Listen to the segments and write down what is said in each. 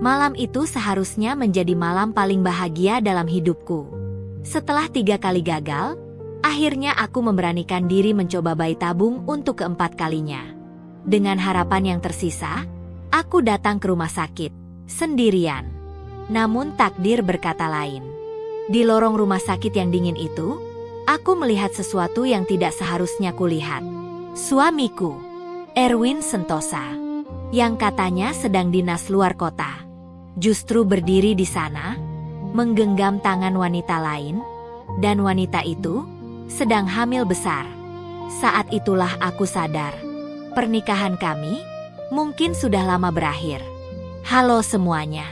Malam itu seharusnya menjadi malam paling bahagia dalam hidupku. Setelah 3 kali gagal, akhirnya aku memberanikan diri mencoba bayi tabung untuk keempat kalinya. Dengan harapan yang tersisa, aku datang ke rumah sakit, sendirian. Namun takdir berkata lain. Di lorong rumah sakit yang dingin itu, aku melihat sesuatu yang tidak seharusnya kulihat. Suamiku, Erwin Sentosa, yang katanya sedang dinas luar kota, justru berdiri di sana, menggenggam tangan wanita lain, dan wanita itu sedang hamil besar. Saat itulah aku sadar, pernikahan kami mungkin sudah lama berakhir. Halo semuanya.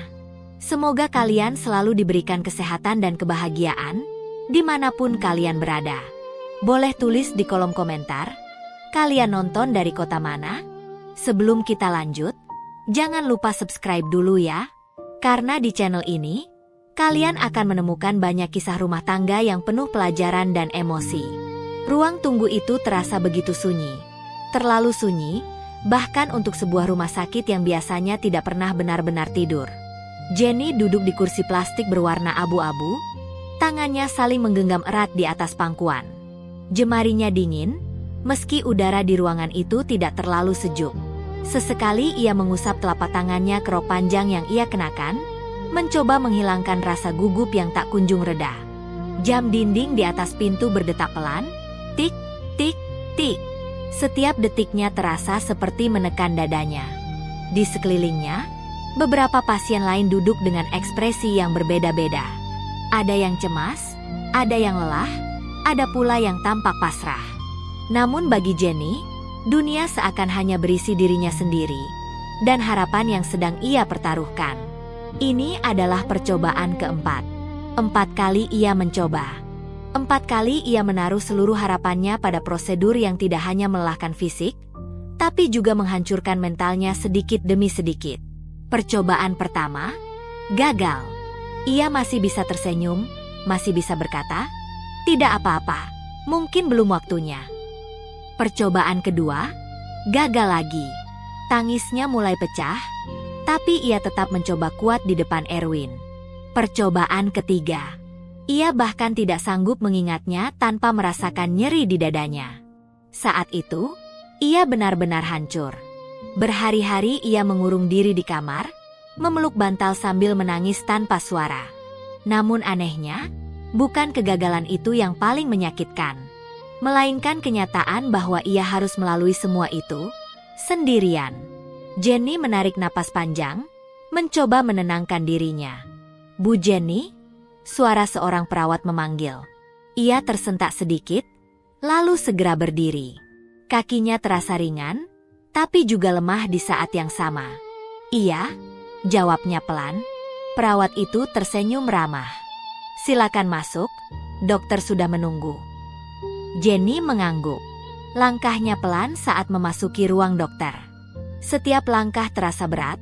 Semoga kalian selalu diberikan kesehatan dan kebahagiaan, dimanapun kalian berada. Boleh tulis di kolom komentar, kalian nonton dari kota mana? Sebelum kita lanjut, jangan lupa subscribe dulu ya. Karena di channel ini, kalian akan menemukan banyak kisah rumah tangga yang penuh pelajaran dan emosi. Ruang tunggu itu terasa begitu sunyi. Terlalu sunyi, bahkan untuk sebuah rumah sakit yang biasanya tidak pernah benar-benar tidur. Jenny duduk di kursi plastik berwarna abu-abu, tangannya saling menggenggam erat di atas pangkuan. Jemarinya dingin, meski udara di ruangan itu tidak terlalu sejuk. Sesekali ia mengusap telapak tangannya ke rok panjang yang ia kenakan, mencoba menghilangkan rasa gugup yang tak kunjung reda. Jam dinding di atas pintu berdetak pelan, tik, tik, tik. Setiap detiknya terasa seperti menekan dadanya. Di sekelilingnya, beberapa pasien lain duduk dengan ekspresi yang berbeda-beda. Ada yang cemas, ada yang lelah, ada pula yang tampak pasrah. Namun bagi Jenny, dunia seakan hanya berisi dirinya sendiri, dan harapan yang sedang ia pertaruhkan. Ini adalah percobaan keempat. 4 kali ia mencoba. 4 kali ia menaruh seluruh harapannya pada prosedur yang tidak hanya melelahkan fisik, tapi juga menghancurkan mentalnya sedikit demi sedikit. Percobaan pertama, gagal. Ia masih bisa tersenyum, masih bisa berkata, "Tidak apa-apa, mungkin belum waktunya." Percobaan kedua, gagal lagi. Tangisnya mulai pecah, tapi ia tetap mencoba kuat di depan Erwin. Percobaan ketiga, ia bahkan tidak sanggup mengingatnya tanpa merasakan nyeri di dadanya. Saat itu, ia benar-benar hancur. Berhari-hari ia mengurung diri di kamar, memeluk bantal sambil menangis tanpa suara. Namun anehnya, bukan kegagalan itu yang paling menyakitkan, melainkan kenyataan bahwa ia harus melalui semua itu sendirian. Jenny menarik napas panjang, mencoba menenangkan dirinya. "Bu Jenny?" Suara seorang perawat memanggil. Ia tersentak sedikit, lalu segera berdiri. Kakinya terasa ringan, tapi juga lemah di saat yang sama. "Iya," jawabnya pelan. Perawat itu tersenyum ramah. "Silakan masuk, dokter sudah menunggu." Jenny mengangguk. Langkahnya pelan saat memasuki ruang dokter. Setiap langkah terasa berat,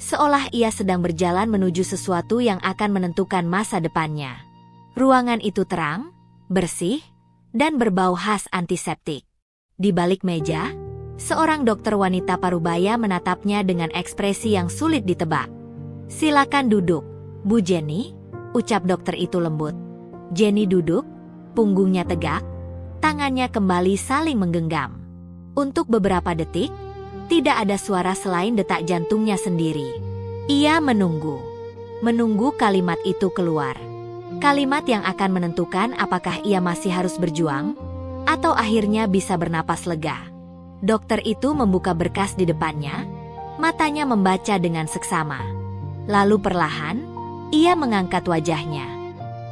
seolah ia sedang berjalan menuju sesuatu yang akan menentukan masa depannya. Ruangan itu terang, bersih, dan berbau khas antiseptik. Di balik meja, seorang dokter wanita parubaya menatapnya dengan ekspresi yang sulit ditebak. "Silakan duduk, Bu Jenny," ucap dokter itu lembut. Jenny duduk, punggungnya tegak, tangannya kembali saling menggenggam. Untuk beberapa detik, tidak ada suara selain detak jantungnya sendiri. Ia menunggu kalimat itu keluar. Kalimat yang akan menentukan apakah ia masih harus berjuang, atau akhirnya bisa bernapas lega. Dokter itu membuka berkas di depannya, matanya membaca dengan seksama. Lalu perlahan, ia mengangkat wajahnya.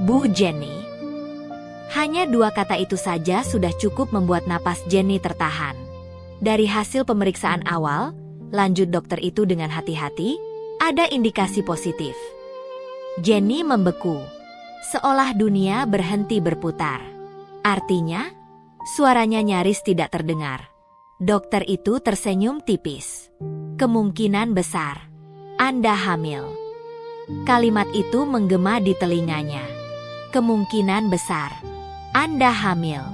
"Bu Jenny." Hanya 2 kata itu saja sudah cukup membuat napas Jenny tertahan. Dari hasil pemeriksaan awal, lanjut dokter itu dengan hati-hati, ada indikasi positif. Jenny membeku, seolah dunia berhenti berputar. Artinya, suaranya nyaris tidak terdengar. Dokter itu tersenyum tipis. "Kemungkinan besar Anda hamil." Kalimat itu menggema di telinganya. "Kemungkinan besar Anda hamil."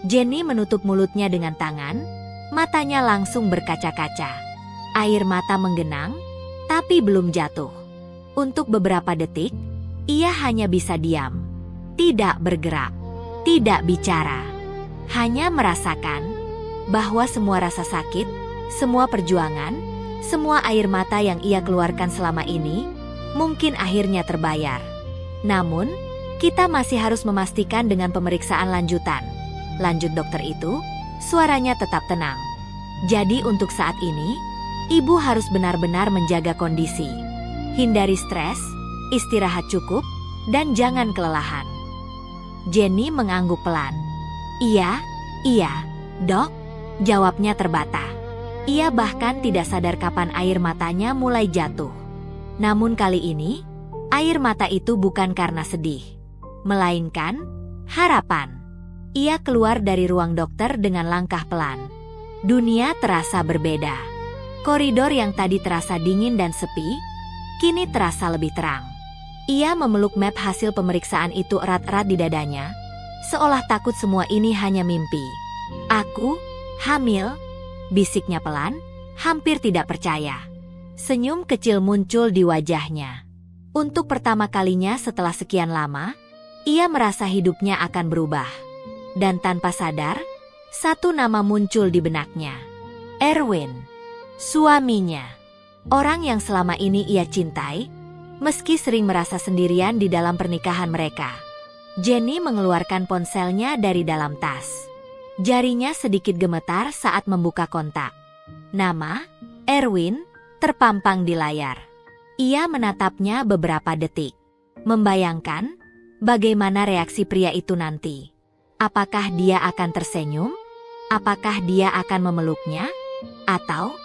Jenny menutup mulutnya dengan tangan, matanya langsung berkaca-kaca. Air mata menggenang, tapi belum jatuh. Untuk beberapa detik, ia hanya bisa diam. Tidak bergerak, tidak bicara. Hanya merasakan bahwa semua rasa sakit, semua perjuangan, semua air mata yang ia keluarkan selama ini, mungkin akhirnya terbayar. Namun, kita masih harus memastikan dengan pemeriksaan lanjutan. Lanjut dokter itu, suaranya tetap tenang. Jadi untuk saat ini, ibu harus benar-benar menjaga kondisi. Hindari stres, istirahat cukup, dan jangan kelelahan. Jenny mengangguk pelan. Iya, dok, jawabnya terbata. Ia bahkan tidak sadar kapan air matanya mulai jatuh. Namun kali ini, air mata itu bukan karena sedih, melainkan harapan. Ia keluar dari ruang dokter dengan langkah pelan. Dunia terasa berbeda. Koridor yang tadi terasa dingin dan sepi, kini terasa lebih terang. Ia memeluk map hasil pemeriksaan itu erat-erat di dadanya, seolah takut semua ini hanya mimpi. Aku hamil, bisiknya pelan, hampir tidak percaya. Senyum kecil muncul di wajahnya. Untuk pertama kalinya setelah sekian lama, ia merasa hidupnya akan berubah. Dan tanpa sadar, satu nama muncul di benaknya. Erwin, suaminya. Orang yang selama ini ia cintai, meski sering merasa sendirian di dalam pernikahan mereka. Jenny mengeluarkan ponselnya dari dalam tas. Jarinya sedikit gemetar saat membuka kontak. Nama, Erwin, terpampang di layar. Ia menatapnya beberapa detik, membayangkan bagaimana reaksi pria itu nanti. Apakah dia akan tersenyum? Apakah dia akan memeluknya? Atau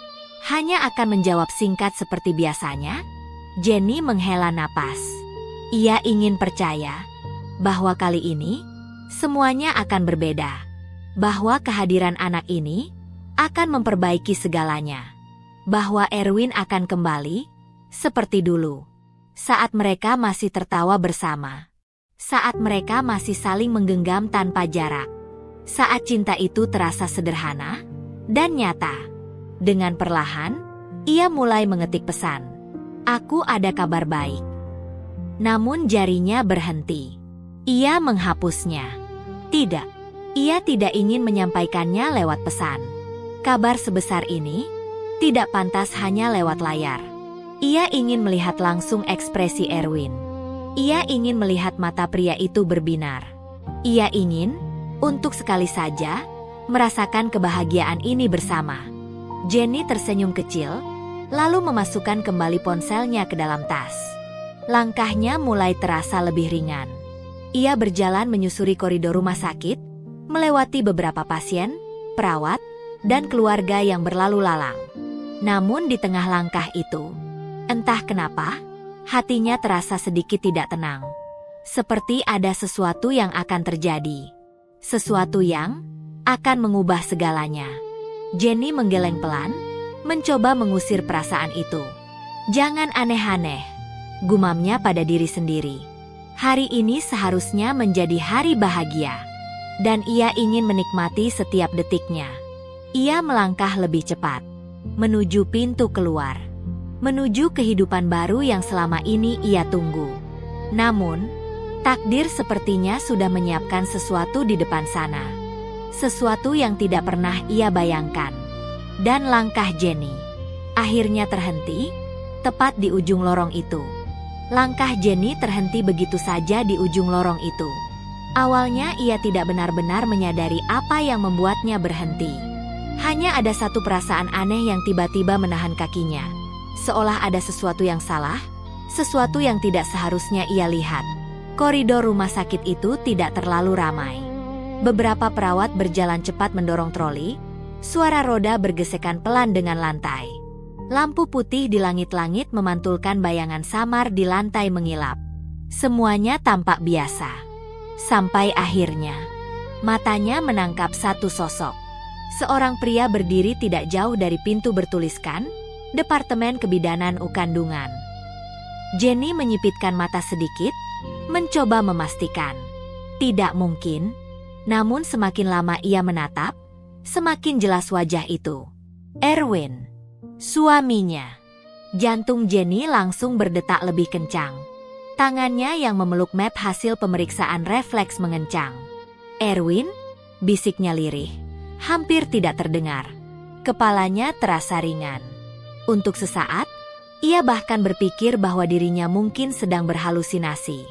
hanya akan menjawab singkat seperti biasanya? Jenny menghela napas. Ia ingin percaya bahwa kali ini semuanya akan berbeda. Bahwa kehadiran anak ini akan memperbaiki segalanya. Bahwa Erwin akan kembali seperti dulu. Saat mereka masih tertawa bersama. Saat mereka masih saling menggenggam tanpa jarak. Saat cinta itu terasa sederhana dan nyata. Dengan perlahan, ia mulai mengetik pesan. Aku ada kabar baik. Namun jarinya berhenti. Ia menghapusnya. Tidak, ia tidak ingin menyampaikannya lewat pesan. Kabar sebesar ini tidak pantas hanya lewat layar. Ia ingin melihat langsung ekspresi Erwin. Ia ingin melihat mata pria itu berbinar. Ia ingin, untuk sekali saja, merasakan kebahagiaan ini bersama. Jenny tersenyum kecil, lalu memasukkan kembali ponselnya ke dalam tas. Langkahnya mulai terasa lebih ringan. Ia berjalan menyusuri koridor rumah sakit, melewati beberapa pasien, perawat, dan keluarga yang berlalu lalang. Namun di tengah langkah itu, entah kenapa, hatinya terasa sedikit tidak tenang. Seperti ada sesuatu yang akan terjadi. Sesuatu yang akan mengubah segalanya. Jenny menggeleng pelan, mencoba mengusir perasaan itu. Jangan aneh-aneh, gumamnya pada diri sendiri. Hari ini seharusnya menjadi hari bahagia. Dan ia ingin menikmati setiap detiknya. Ia melangkah lebih cepat, menuju pintu keluar. Menuju kehidupan baru yang selama ini ia tunggu. Namun, takdir sepertinya sudah menyiapkan sesuatu di depan sana. Sesuatu yang tidak pernah ia bayangkan. Dan langkah Jenny akhirnya terhenti, tepat di ujung lorong itu. Langkah Jenny terhenti begitu saja di ujung lorong itu. Awalnya ia tidak benar-benar menyadari apa yang membuatnya berhenti. Hanya ada satu perasaan aneh yang tiba-tiba menahan kakinya. Seolah ada sesuatu yang salah, sesuatu yang tidak seharusnya ia lihat. Koridor rumah sakit itu tidak terlalu ramai. Beberapa perawat berjalan cepat mendorong troli, suara roda bergesekan pelan dengan lantai. Lampu putih di langit-langit memantulkan bayangan samar di lantai mengilap. Semuanya tampak biasa. Sampai akhirnya, matanya menangkap satu sosok. Seorang pria berdiri tidak jauh dari pintu bertuliskan, Departemen Kebidanan Kandungan. Jenny menyipitkan mata sedikit, mencoba memastikan. Tidak mungkin. Namun semakin lama ia menatap, semakin jelas wajah itu. Erwin, suaminya. Jantung Jenny langsung berdetak lebih kencang. Tangannya yang memeluk map hasil pemeriksaan refleks mengencang. "Erwin?" bisiknya lirih. Hampir tidak terdengar. Kepalanya terasa ringan. Untuk sesaat, ia bahkan berpikir bahwa dirinya mungkin sedang berhalusinasi.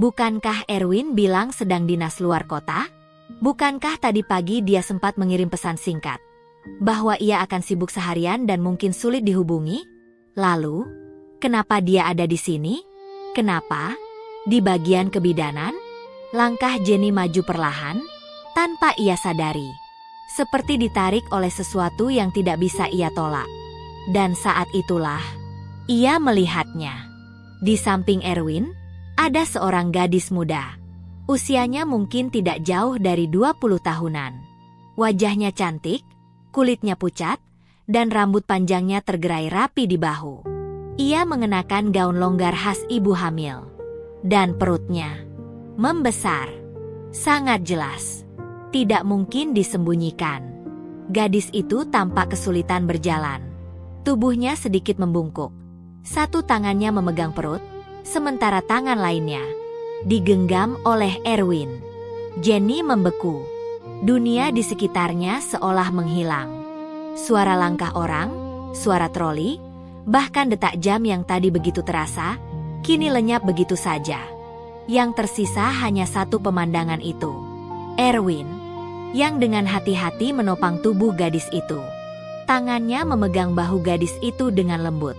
Bukankah Erwin bilang sedang dinas luar kota? Bukankah tadi pagi dia sempat mengirim pesan singkat bahwa ia akan sibuk seharian dan mungkin sulit dihubungi? Lalu, kenapa dia ada di sini? Kenapa? Di bagian kebidanan? Langkah Jenny maju perlahan, tanpa ia sadari. Seperti ditarik oleh sesuatu yang tidak bisa ia tolak. Dan saat itulah, ia melihatnya. Di samping Erwin, ada seorang gadis muda. Usianya mungkin tidak jauh dari 20 tahunan. Wajahnya cantik, kulitnya pucat, dan rambut panjangnya tergerai rapi di bahu. Ia mengenakan gaun longgar khas ibu hamil. Dan perutnya membesar. Sangat jelas. Tidak mungkin disembunyikan. Gadis itu tampak kesulitan berjalan. Tubuhnya sedikit membungkuk. Satu tangannya memegang perut, sementara tangan lainnya digenggam oleh Erwin. Jenny membeku. Dunia di sekitarnya seolah menghilang. Suara langkah orang, suara troli, bahkan detak jam yang tadi begitu terasa, kini lenyap begitu saja. Yang tersisa hanya satu pemandangan itu. Erwin, yang dengan hati-hati menopang tubuh gadis itu. Tangannya memegang bahu gadis itu dengan lembut.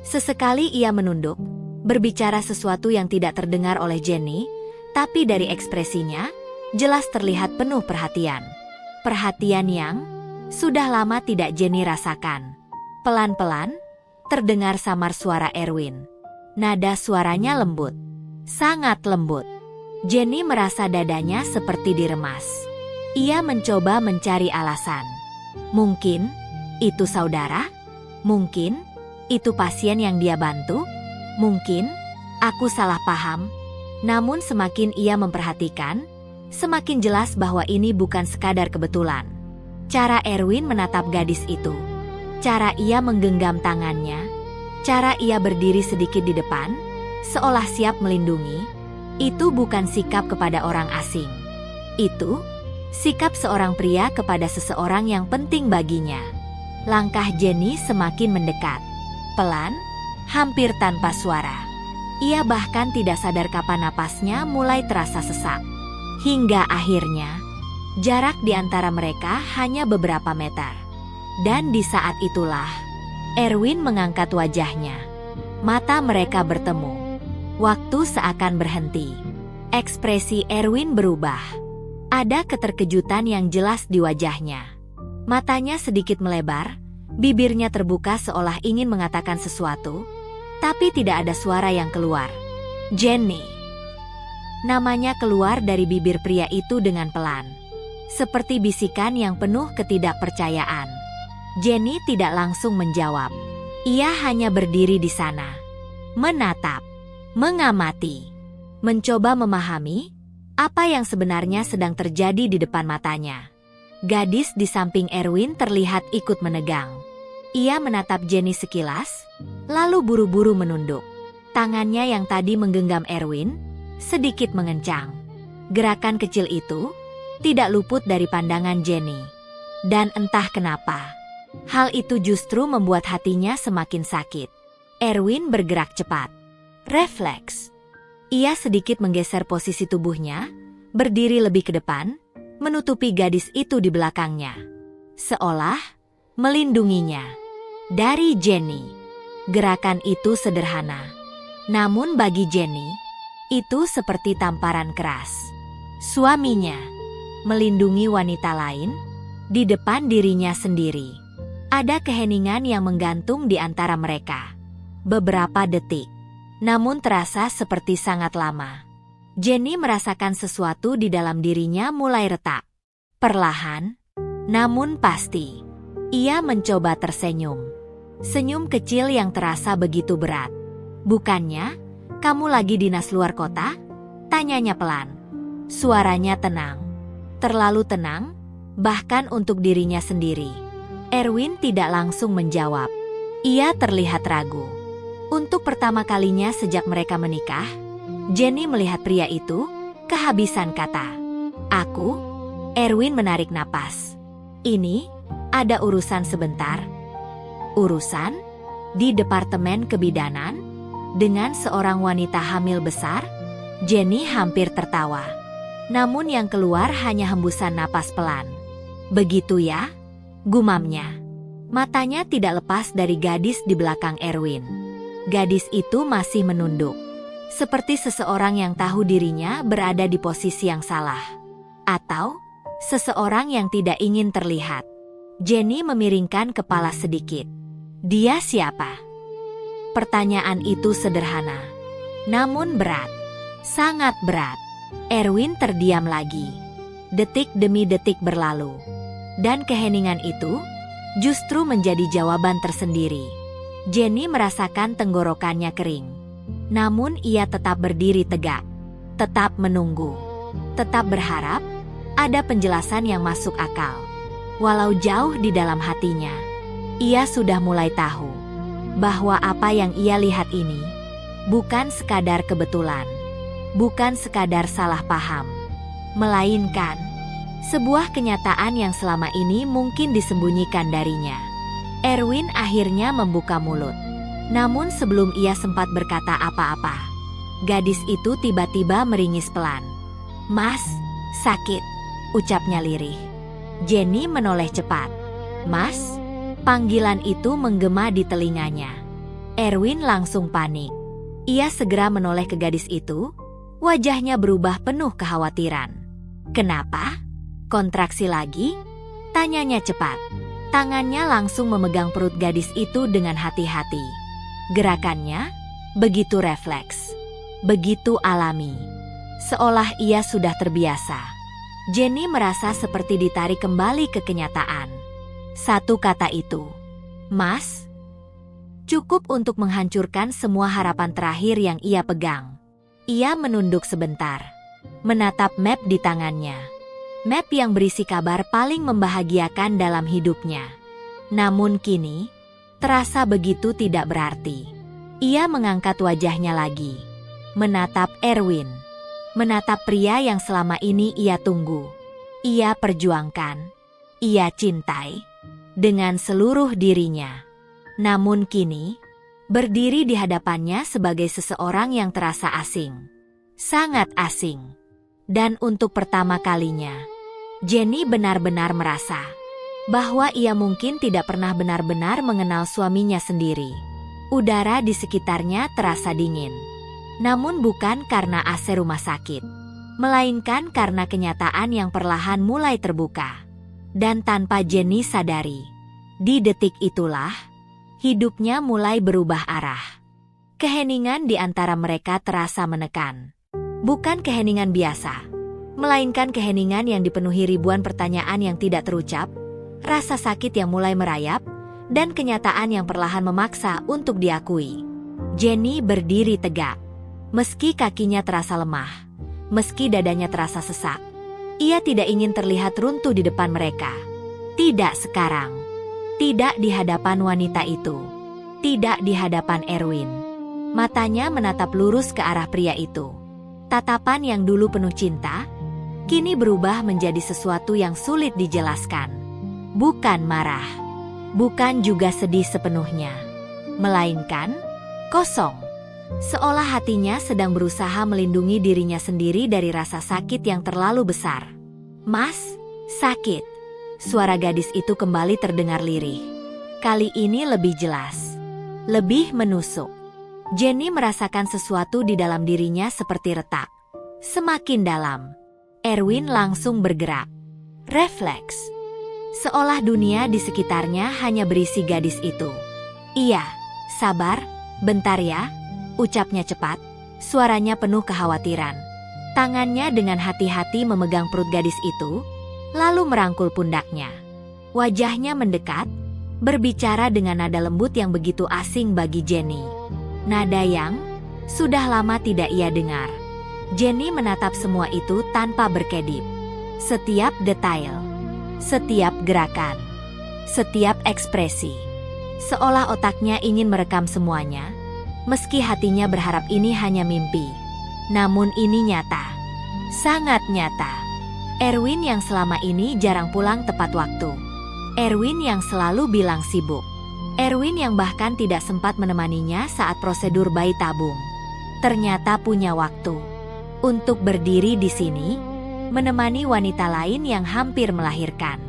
Sesekali ia menunduk, berbicara sesuatu yang tidak terdengar oleh Jenny, tapi dari ekspresinya, jelas terlihat penuh perhatian. Perhatian yang sudah lama tidak Jenny rasakan. Pelan-pelan, terdengar samar suara Erwin. Nada suaranya lembut. Sangat lembut. Jenny merasa dadanya seperti diremas. Ia mencoba mencari alasan. Mungkin itu saudara? Mungkin itu pasien yang dia bantu? Mungkin aku salah paham. Namun semakin ia memperhatikan, semakin jelas bahwa ini bukan sekadar kebetulan. Cara Erwin menatap gadis itu, cara ia menggenggam tangannya, cara ia berdiri sedikit di depan, seolah siap melindungi, itu bukan sikap kepada orang asing. Itu sikap seorang pria kepada seseorang yang penting baginya. Langkah Jenny semakin mendekat. Pelan, hampir tanpa suara. Ia bahkan tidak sadar kapan napasnya mulai terasa sesak. Hingga akhirnya, jarak di antara mereka hanya beberapa meter. Dan di saat itulah, Erwin mengangkat wajahnya. Mata mereka bertemu. Waktu seakan berhenti. Ekspresi Erwin berubah. Ada keterkejutan yang jelas di wajahnya. Matanya sedikit melebar, bibirnya terbuka seolah ingin mengatakan sesuatu, tapi tidak ada suara yang keluar. Jenny. Namanya keluar dari bibir pria itu dengan pelan. Seperti bisikan yang penuh ketidakpercayaan. Jenny tidak langsung menjawab. Ia hanya berdiri di sana. Menatap. Mengamati. Mencoba memahami apa yang sebenarnya sedang terjadi di depan matanya. Gadis di samping Erwin terlihat ikut menegang. Ia menatap Jenny sekilas, lalu buru-buru menunduk. Tangannya yang tadi menggenggam Erwin sedikit mengencang. Gerakan kecil itu tidak luput dari pandangan Jenny. Dan entah kenapa, hal itu justru membuat hatinya semakin sakit. Erwin bergerak cepat. Refleks. Ia sedikit menggeser posisi tubuhnya, berdiri lebih ke depan, menutupi gadis itu di belakangnya. Seolah melindunginya. Dari Jenny. Gerakan itu sederhana. Namun bagi Jenny, itu seperti tamparan keras. Suaminya melindungi wanita lain di depan dirinya sendiri. Ada keheningan yang menggantung di antara mereka. Beberapa detik, namun terasa seperti sangat lama. Jenny merasakan sesuatu di dalam dirinya mulai retak. Perlahan, namun pasti, ia mencoba tersenyum. Senyum kecil yang terasa begitu berat. Bukannya, kamu lagi dinas luar kota? Tanyanya pelan. Suaranya tenang. Terlalu tenang, bahkan untuk dirinya sendiri. Erwin tidak langsung menjawab. Ia terlihat ragu. Untuk pertama kalinya sejak mereka menikah, Jenny melihat pria itu kehabisan kata. Erwin menarik napas. Ini, ada urusan sebentar. Urusan? Di departemen kebidanan? Dengan seorang wanita hamil besar? Jenny hampir tertawa. Namun yang keluar hanya hembusan napas pelan. Begitu ya? Gumamnya. Matanya tidak lepas dari gadis di belakang Erwin. Gadis itu masih menunduk. Seperti seseorang yang tahu dirinya berada di posisi yang salah. Atau seseorang yang tidak ingin terlihat. Jenny memiringkan kepala sedikit. Dia siapa? Pertanyaan itu sederhana. Namun berat. Sangat berat. Erwin terdiam lagi. Detik demi detik berlalu. Dan keheningan itu justru menjadi jawaban tersendiri. Jenny merasakan tenggorokannya kering. Namun ia tetap berdiri tegak. Tetap menunggu. Tetap berharap ada penjelasan yang masuk akal. Walau jauh di dalam hatinya, ia sudah mulai tahu bahwa apa yang ia lihat ini bukan sekadar kebetulan, bukan sekadar salah paham, melainkan sebuah kenyataan yang selama ini mungkin disembunyikan darinya. Erwin akhirnya membuka mulut. Namun sebelum ia sempat berkata apa-apa, gadis itu tiba-tiba meringis pelan. "Mas, sakit," ucapnya lirih. Jenny menoleh cepat. "Mas?" Panggilan itu menggema di telinganya. Erwin langsung panik. Ia segera menoleh ke gadis itu. Wajahnya berubah penuh kekhawatiran. "Kenapa? Kontraksi lagi?" tanyanya cepat. Tangannya langsung memegang perut gadis itu dengan hati-hati. Gerakannya begitu refleks, begitu alami, seolah ia sudah terbiasa. Jenny merasa seperti ditarik kembali ke kenyataan. Satu kata itu, "Mas," cukup untuk menghancurkan semua harapan terakhir yang ia pegang. Ia menunduk sebentar, menatap map di tangannya. Map yang berisi kabar paling membahagiakan dalam hidupnya. Namun kini, terasa begitu tidak berarti. Ia mengangkat wajahnya lagi, menatap Erwin. Menatap pria yang selama ini ia tunggu, ia perjuangkan, ia cintai dengan seluruh dirinya. Namun kini, berdiri di hadapannya sebagai seseorang yang terasa asing. Sangat asing. Dan untuk pertama kalinya, Jenny benar-benar merasa bahwa ia mungkin tidak pernah benar-benar mengenal suaminya sendiri. Udara di sekitarnya terasa dingin. Namun bukan karena AC rumah sakit, melainkan karena kenyataan yang perlahan mulai terbuka. Dan tanpa Jenny sadari, di detik itulah, hidupnya mulai berubah arah. Keheningan di antara mereka terasa menekan. Bukan keheningan biasa, melainkan keheningan yang dipenuhi ribuan pertanyaan yang tidak terucap, rasa sakit yang mulai merayap, dan kenyataan yang perlahan memaksa untuk diakui. Jenny berdiri tegak. Meski kakinya terasa lemah, meski dadanya terasa sesak, ia tidak ingin terlihat runtuh di depan mereka. Tidak sekarang. Tidak di hadapan wanita itu. Tidak di hadapan Erwin. Matanya menatap lurus ke arah pria itu. Tatapan yang dulu penuh cinta, kini berubah menjadi sesuatu yang sulit dijelaskan. Bukan marah. Bukan juga sedih sepenuhnya. Melainkan kosong. Seolah hatinya sedang berusaha melindungi dirinya sendiri dari rasa sakit yang terlalu besar. "Mas, sakit." Suara gadis itu kembali terdengar lirih. Kali ini lebih jelas, lebih menusuk. Jenny merasakan sesuatu di dalam dirinya seperti retak. Semakin dalam. Erwin langsung bergerak. Refleks. Seolah dunia di sekitarnya hanya berisi gadis itu. "Iya, sabar, bentar ya," ucapnya cepat, suaranya penuh kekhawatiran. Tangannya dengan hati-hati memegang perut gadis itu, lalu merangkul pundaknya. Wajahnya mendekat, berbicara dengan nada lembut yang begitu asing bagi Jenny. Nada yang sudah lama tidak ia dengar. Jenny menatap semua itu tanpa berkedip. Setiap detail, setiap gerakan, setiap ekspresi, Seolah otaknya ingin merekam semuanya, meski hatinya berharap ini hanya mimpi. Namun ini nyata. Sangat nyata. Erwin yang selama ini jarang pulang tepat waktu. Erwin yang selalu bilang sibuk. Erwin yang bahkan tidak sempat menemaninya saat prosedur bayi tabung. Ternyata punya waktu untuk berdiri di sini, menemani wanita lain yang hampir melahirkan.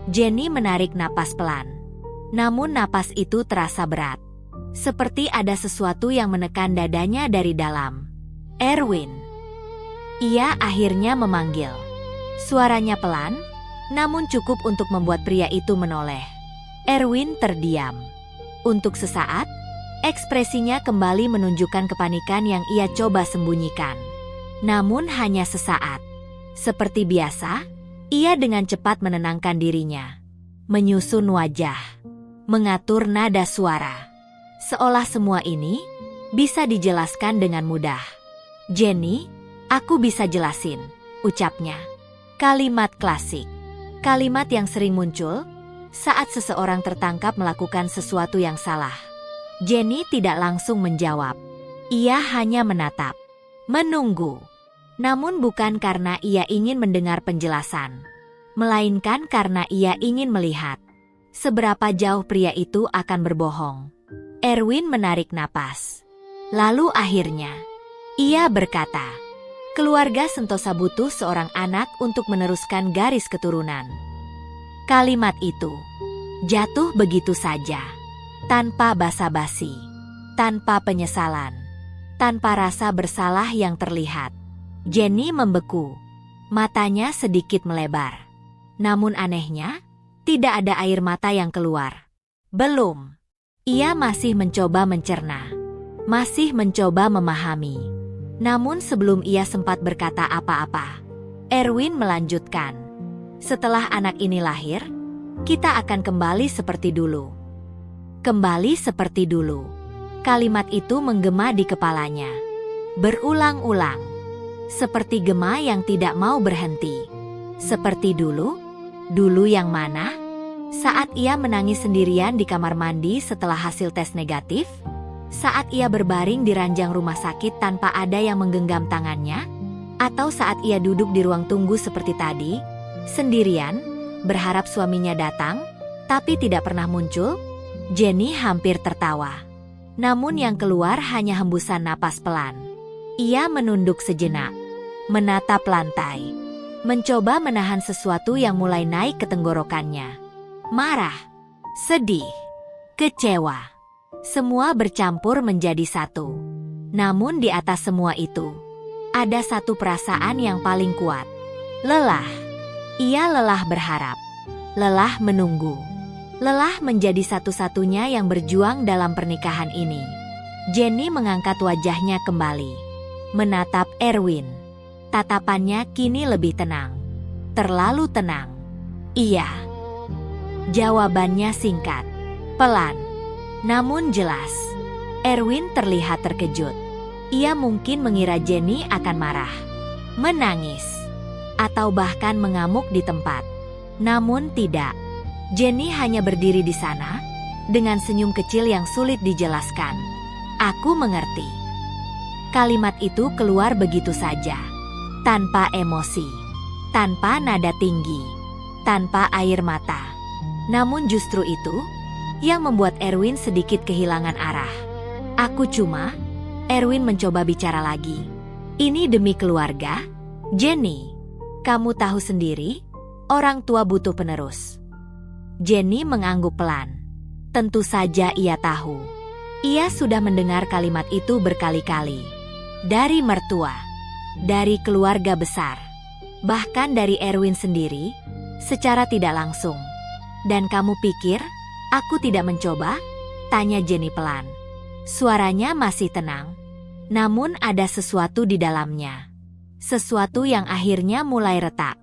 Jenny menarik napas pelan. Namun napas itu terasa berat. Seperti ada sesuatu yang menekan dadanya dari dalam. Erwin. Ia akhirnya memanggil. Suaranya pelan, namun cukup untuk membuat pria itu menoleh. Erwin terdiam. Untuk sesaat, ekspresinya kembali menunjukkan kepanikan yang ia coba sembunyikan. Namun hanya sesaat. Seperti biasa, ia dengan cepat menenangkan dirinya. Menyusun wajah. Mengatur nada suara. Seolah semua ini bisa dijelaskan dengan mudah. Jenny, aku bisa jelasin, ucapnya. Kalimat klasik. Kalimat yang sering muncul saat seseorang tertangkap melakukan sesuatu yang salah. Jenny tidak langsung menjawab. Ia hanya menatap. Menunggu. Namun bukan karena ia ingin mendengar penjelasan, melainkan karena ia ingin melihat seberapa jauh pria itu akan berbohong. Erwin menarik napas. Lalu akhirnya, ia berkata, keluarga Sentosa butuh seorang anak untuk meneruskan garis keturunan. Kalimat itu jatuh begitu saja, tanpa basa-basi, tanpa penyesalan, tanpa rasa bersalah yang terlihat. Jenny membeku. Matanya sedikit melebar. Namun anehnya, tidak ada air mata yang keluar. Belum. Ia masih mencoba mencerna. Masih mencoba memahami. Namun sebelum ia sempat berkata apa-apa, Erwin melanjutkan. Setelah anak ini lahir, kita akan kembali seperti dulu. Kembali seperti dulu. Kalimat itu menggema di kepalanya. Berulang-ulang. Seperti gema yang tidak mau berhenti. Seperti dulu? Dulu yang mana? Saat ia menangis sendirian di kamar mandi setelah hasil tes negatif? Saat ia berbaring di ranjang rumah sakit tanpa ada yang menggenggam tangannya? Atau saat ia duduk di ruang tunggu seperti tadi, sendirian, berharap suaminya datang, tapi tidak pernah muncul? Jenny hampir tertawa. Namun yang keluar hanya hembusan napas pelan. Ia menunduk sejenak, menatap lantai, mencoba menahan sesuatu yang mulai naik ke tenggorokannya. Marah, sedih, kecewa. Semua bercampur menjadi satu. Namun di atas semua itu, ada satu perasaan yang paling kuat. Lelah. Ia lelah berharap. Lelah menunggu. Lelah menjadi satu-satunya yang berjuang dalam pernikahan ini. Jenny mengangkat wajahnya kembali. Menatap Erwin. Tatapannya kini lebih tenang. Terlalu tenang. Iya. Jawabannya singkat. Pelan. Namun jelas. Erwin terlihat terkejut. Ia mungkin mengira Jenny akan marah. Menangis. Atau bahkan mengamuk di tempat. Namun tidak. Jenny hanya berdiri di sana. Dengan senyum kecil yang sulit dijelaskan. Aku mengerti. Kalimat itu keluar begitu saja, tanpa emosi, tanpa nada tinggi, tanpa air mata. Namun justru itu yang membuat Erwin sedikit kehilangan arah. Aku cuma, Erwin mencoba bicara lagi. Ini demi keluarga, Jenny. Kamu tahu sendiri, orang tua butuh penerus. Jenny mengangguk pelan. Tentu saja ia tahu. Ia sudah mendengar kalimat itu berkali-kali. Dari mertua, dari keluarga besar, bahkan dari Erwin sendiri, secara tidak langsung. Dan kamu pikir, aku tidak mencoba? Tanya Jenny pelan. Suaranya masih tenang. Namun ada sesuatu di dalamnya. Sesuatu yang akhirnya mulai retak.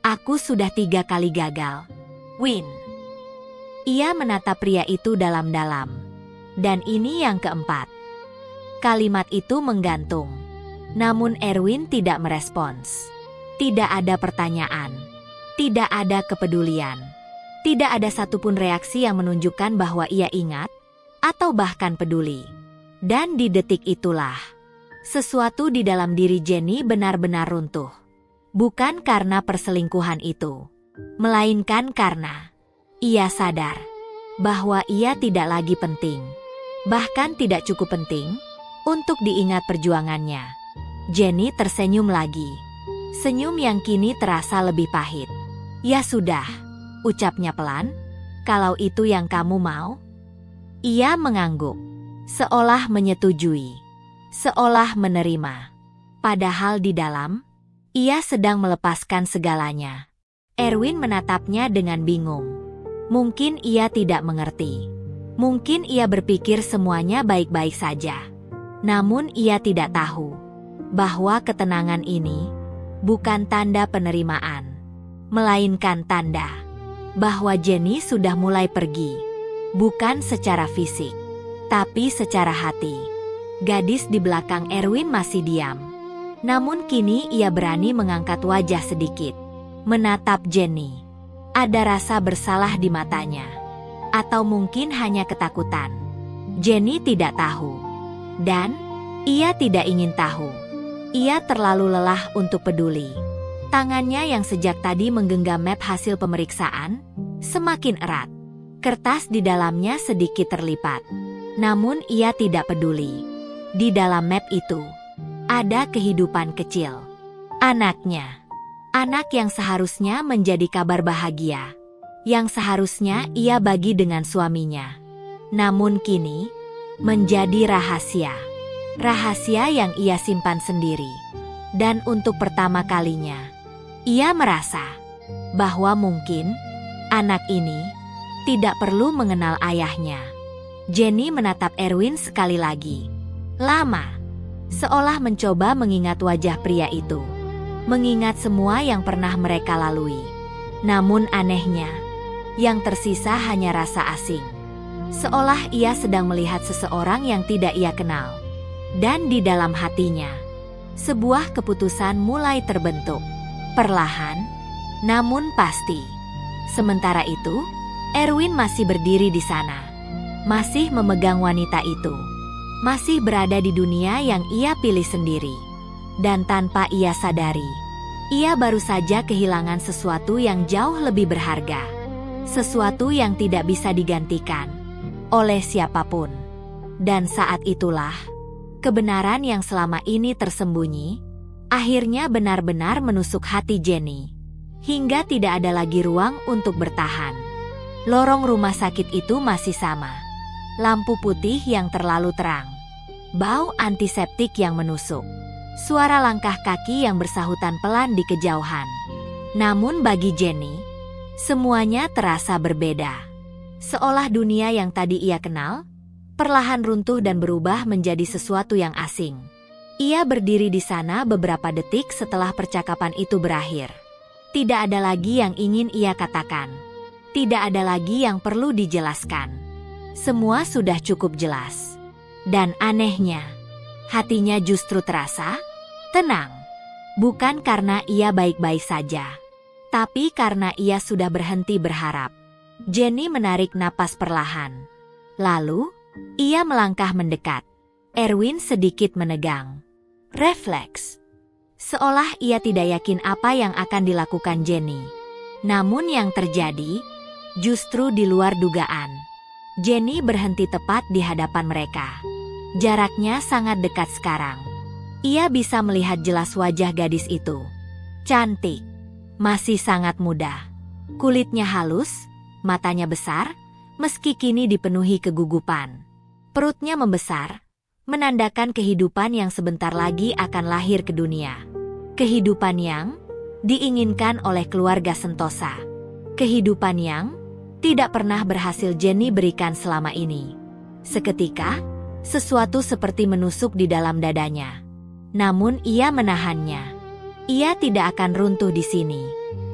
Aku sudah 3 kali gagal. Win. Ia menatap pria itu dalam-dalam. Dan ini yang keempat. Kalimat itu menggantung. Namun Erwin tidak merespons. Tidak ada pertanyaan. Tidak ada kepedulian. Tidak ada satupun reaksi yang menunjukkan bahwa ia ingat atau bahkan peduli. Dan di detik itulah, sesuatu di dalam diri Jenny benar-benar runtuh. Bukan karena perselingkuhan itu, melainkan karena ia sadar bahwa ia tidak lagi penting, bahkan tidak cukup penting untuk diingat perjuangannya. Jenny tersenyum lagi, senyum yang kini terasa lebih pahit. "Ya sudah," ucapnya pelan, "kalau itu yang kamu mau." Ia mengangguk, seolah menyetujui, seolah menerima. Padahal di dalam, ia sedang melepaskan segalanya. Erwin menatapnya dengan bingung. Mungkin ia tidak mengerti. Mungkin ia berpikir semuanya baik-baik saja. Namun ia tidak tahu bahwa ketenangan ini bukan tanda penerimaan, melainkan tanda bahwa Jenny sudah mulai pergi. Bukan secara fisik, tapi secara hati. Gadis di belakang Erwin masih diam. Namun kini ia berani mengangkat wajah sedikit, menatap Jenny. Ada rasa bersalah di matanya. Atau mungkin hanya ketakutan. Jenny tidak tahu. Dan ia tidak ingin tahu. Ia terlalu lelah untuk peduli. Tangannya yang sejak tadi menggenggam map hasil pemeriksaan semakin erat. Kertas di dalamnya sedikit terlipat. Namun ia tidak peduli. Di dalam map itu ada kehidupan kecil. Anaknya. Anak yang seharusnya menjadi kabar bahagia. Yang seharusnya ia bagi dengan suaminya. Namun kini menjadi rahasia. Rahasia yang ia simpan sendiri. Dan untuk pertama kalinya, ia merasa bahwa mungkin anak ini tidak perlu mengenal ayahnya. Jenny menatap Erwin sekali lagi. Lama. Seolah mencoba mengingat wajah pria itu. Mengingat semua yang pernah mereka lalui. Namun anehnya, yang tersisa hanya rasa asing. Seolah ia sedang melihat seseorang yang tidak ia kenal. Dan di dalam hatinya, sebuah keputusan mulai terbentuk. Perlahan, namun pasti. Sementara itu, Erwin masih berdiri di sana. Masih memegang wanita itu. Masih berada di dunia yang ia pilih sendiri. Dan tanpa ia sadari, ia baru saja kehilangan sesuatu yang jauh lebih berharga. Sesuatu yang tidak bisa digantikan oleh siapapun. Dan saat itulah, kebenaran yang selama ini tersembunyi, akhirnya benar-benar menusuk hati Jenny. Hingga tidak ada lagi ruang untuk bertahan. Lorong rumah sakit itu masih sama. Lampu putih yang terlalu terang. Bau antiseptik yang menusuk. Suara langkah kaki yang bersahutan pelan di kejauhan. Namun bagi Jenny, semuanya terasa berbeda. Seolah dunia yang tadi ia kenal, perlahan runtuh dan berubah menjadi sesuatu yang asing. Ia berdiri di sana beberapa detik setelah percakapan itu berakhir. Tidak ada lagi yang ingin ia katakan. Tidak ada lagi yang perlu dijelaskan. Semua sudah cukup jelas. Dan anehnya, hatinya justru terasa tenang. Bukan karena ia baik-baik saja, tapi karena ia sudah berhenti berharap. Jenny menarik napas perlahan. Lalu, ia melangkah mendekat. Erwin sedikit menegang. Refleks. Seolah ia tidak yakin apa yang akan dilakukan Jenny. Namun yang terjadi justru di luar dugaan. Jenny berhenti tepat di hadapan mereka. Jaraknya sangat dekat sekarang. Ia bisa melihat jelas wajah gadis itu. Cantik, masih sangat muda. Kulitnya halus, matanya besar, meski kini dipenuhi kegugupan. Perutnya membesar, menandakan kehidupan yang sebentar lagi akan lahir ke dunia. Kehidupan yang diinginkan oleh keluarga Sentosa. Kehidupan yang tidak pernah berhasil Jenny berikan selama ini. Seketika, sesuatu seperti menusuk di dalam dadanya. Namun ia menahannya. Ia tidak akan runtuh di sini.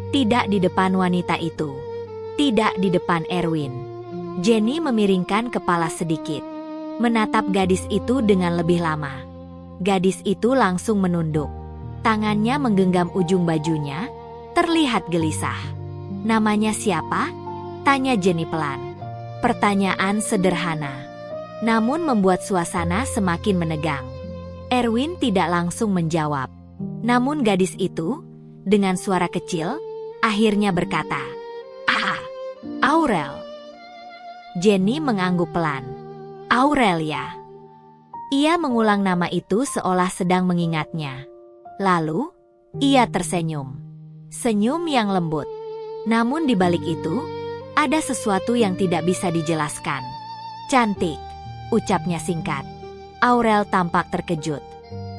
Tidak di depan wanita itu. Tidak di depan Erwin. Jenny memiringkan kepala sedikit. Menatap gadis itu dengan lebih lama. Gadis itu langsung menunduk. Tangannya menggenggam ujung bajunya, terlihat gelisah. Namanya siapa? Tanya Jenny pelan. Pertanyaan sederhana, namun membuat suasana semakin menegang. Erwin tidak langsung menjawab. Namun gadis itu, dengan suara kecil, akhirnya berkata, "Ah, Aurel." Jenny mengangguk pelan. "Aurelia." Ia mengulang nama itu seolah sedang mengingatnya. Lalu, ia tersenyum. Senyum yang lembut. Namun di balik itu, ada sesuatu yang tidak bisa dijelaskan. "Cantik," ucapnya singkat. Aurel tampak terkejut.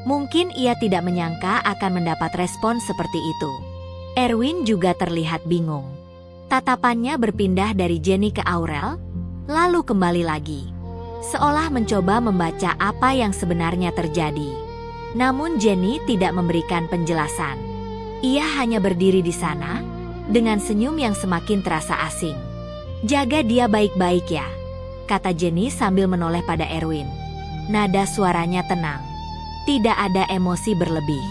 Mungkin ia tidak menyangka akan mendapat respon seperti itu. Erwin juga terlihat bingung. Tatapannya berpindah dari Jenny ke Aurel, lalu kembali lagi. Seolah mencoba membaca apa yang sebenarnya terjadi. Namun Jenny tidak memberikan penjelasan. Ia hanya berdiri di sana, dengan senyum yang semakin terasa asing. "Jaga dia baik-baik ya," kata Jenny sambil menoleh pada Erwin. Nada suaranya tenang. Tidak ada emosi berlebih.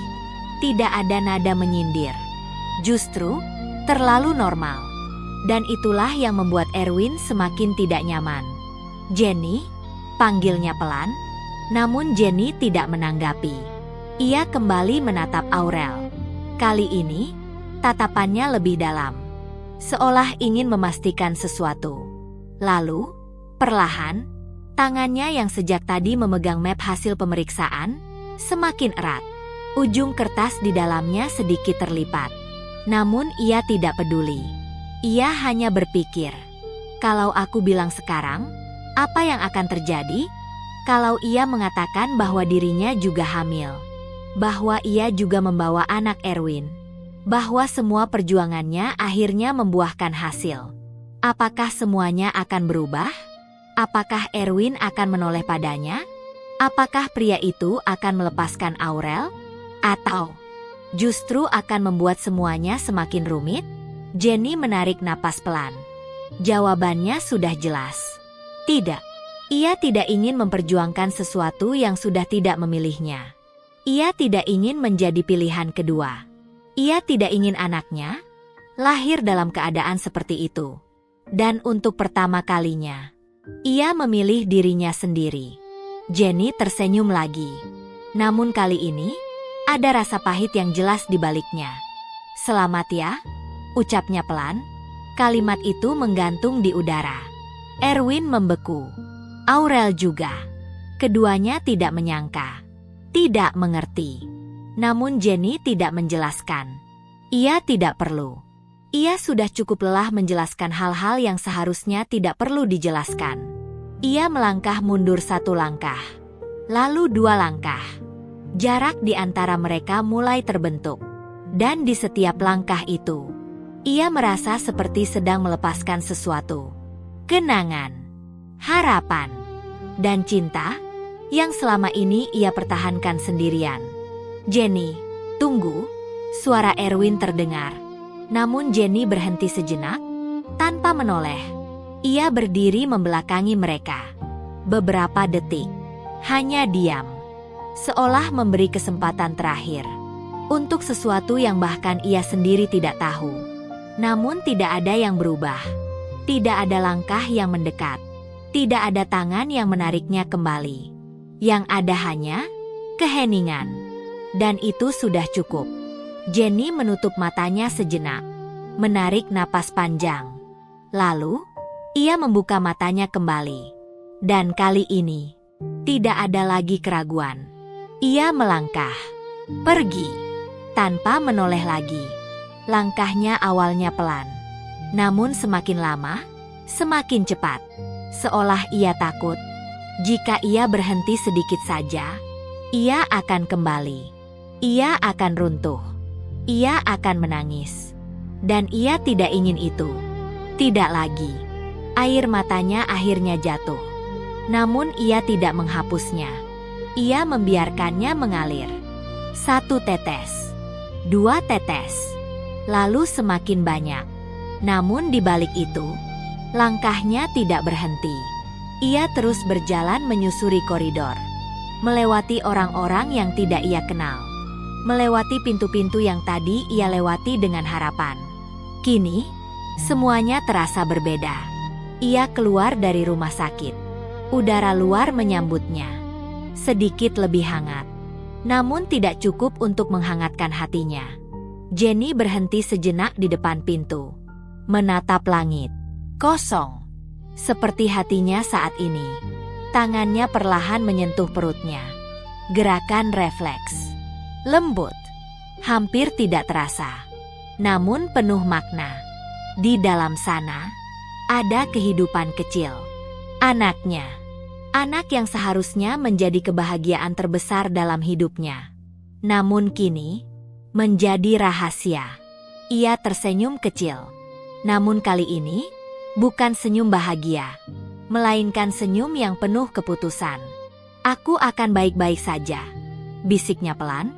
Tidak ada nada menyindir. Justru, terlalu normal. Dan itulah yang membuat Erwin semakin tidak nyaman. "Jenny?" panggilnya pelan. Namun Jenny tidak menanggapi. Ia kembali menatap Aurel. Kali ini, tatapannya lebih dalam. Seolah ingin memastikan sesuatu. Lalu, perlahan, tangannya yang sejak tadi memegang map hasil pemeriksaan, semakin erat. Ujung kertas di dalamnya sedikit terlipat. Namun ia tidak peduli. Ia hanya berpikir, kalau aku bilang sekarang, apa yang akan terjadi? Kalau ia mengatakan bahwa dirinya juga hamil, bahwa ia juga membawa anak Erwin, bahwa semua perjuangannya akhirnya membuahkan hasil. Apakah semuanya akan berubah? Apakah Erwin akan menoleh padanya? Apakah pria itu akan melepaskan Aurel? Atau justru akan membuat semuanya semakin rumit? Jenny menarik napas pelan. Jawabannya sudah jelas. Tidak. Ia tidak ingin memperjuangkan sesuatu yang sudah tidak memilihnya. Ia tidak ingin menjadi pilihan kedua. Ia tidak ingin anaknya lahir dalam keadaan seperti itu. Dan untuk pertama kalinya, ia memilih dirinya sendiri. Jenny tersenyum lagi. Namun kali ini, ada rasa pahit yang jelas di baliknya. "Selamat ya," ucapnya pelan. Kalimat itu menggantung di udara. Erwin membeku. Aurel juga. Keduanya tidak menyangka. Tidak mengerti. Namun Jenny tidak menjelaskan. Ia tidak perlu. Ia sudah cukup lelah menjelaskan hal-hal yang seharusnya tidak perlu dijelaskan. Ia melangkah mundur 1 langkah. Lalu 2 langkah. Jarak di antara mereka mulai terbentuk. Dan di setiap langkah itu, ia merasa seperti sedang melepaskan sesuatu. Kenangan, harapan, dan cinta yang selama ini ia pertahankan sendirian. "Jenny, tunggu," suara Erwin terdengar. Namun Jenny berhenti sejenak, tanpa menoleh. Ia berdiri membelakangi mereka. Beberapa detik, hanya diam. Seolah memberi kesempatan terakhir. Untuk sesuatu yang bahkan ia sendiri tidak tahu. Namun tidak ada yang berubah. Tidak ada langkah yang mendekat. Tidak ada tangan yang menariknya kembali. Yang ada hanya keheningan. Dan itu sudah cukup. Jenny menutup matanya sejenak. Menarik napas panjang. Lalu, ia membuka matanya kembali. Dan kali ini, tidak ada lagi keraguan. Ia melangkah. Pergi. Tanpa menoleh lagi. Langkahnya awalnya pelan. Namun semakin lama, semakin cepat. Seolah ia takut. Jika ia berhenti sedikit saja, ia akan kembali. Ia akan runtuh. Ia akan menangis. Dan ia tidak ingin itu. Tidak lagi. Air matanya akhirnya jatuh. Namun ia tidak menghapusnya. Ia membiarkannya mengalir. 1 tetes. 2 tetes. Lalu semakin banyak. Namun di balik itu, langkahnya tidak berhenti. Ia terus berjalan menyusuri koridor. Melewati orang-orang yang tidak ia kenal. Melewati pintu-pintu yang tadi ia lewati dengan harapan. Kini, Semuanya terasa berbeda. Ia keluar dari rumah sakit. Udara luar menyambutnya. Sedikit lebih hangat. Namun tidak cukup untuk menghangatkan hatinya. Jenny berhenti sejenak di depan pintu. Menatap langit. Kosong. Seperti hatinya saat ini. Tangannya perlahan menyentuh perutnya. Gerakan refleks. Lembut. Hampir tidak terasa. Namun penuh makna. Di dalam sana, ada kehidupan kecil. Anaknya. Anak yang seharusnya menjadi kebahagiaan terbesar dalam hidupnya. Namun kini, menjadi rahasia. Ia tersenyum kecil. Namun kali ini, bukan senyum bahagia, melainkan senyum yang penuh keputusan. Aku akan baik-baik saja, bisiknya pelan,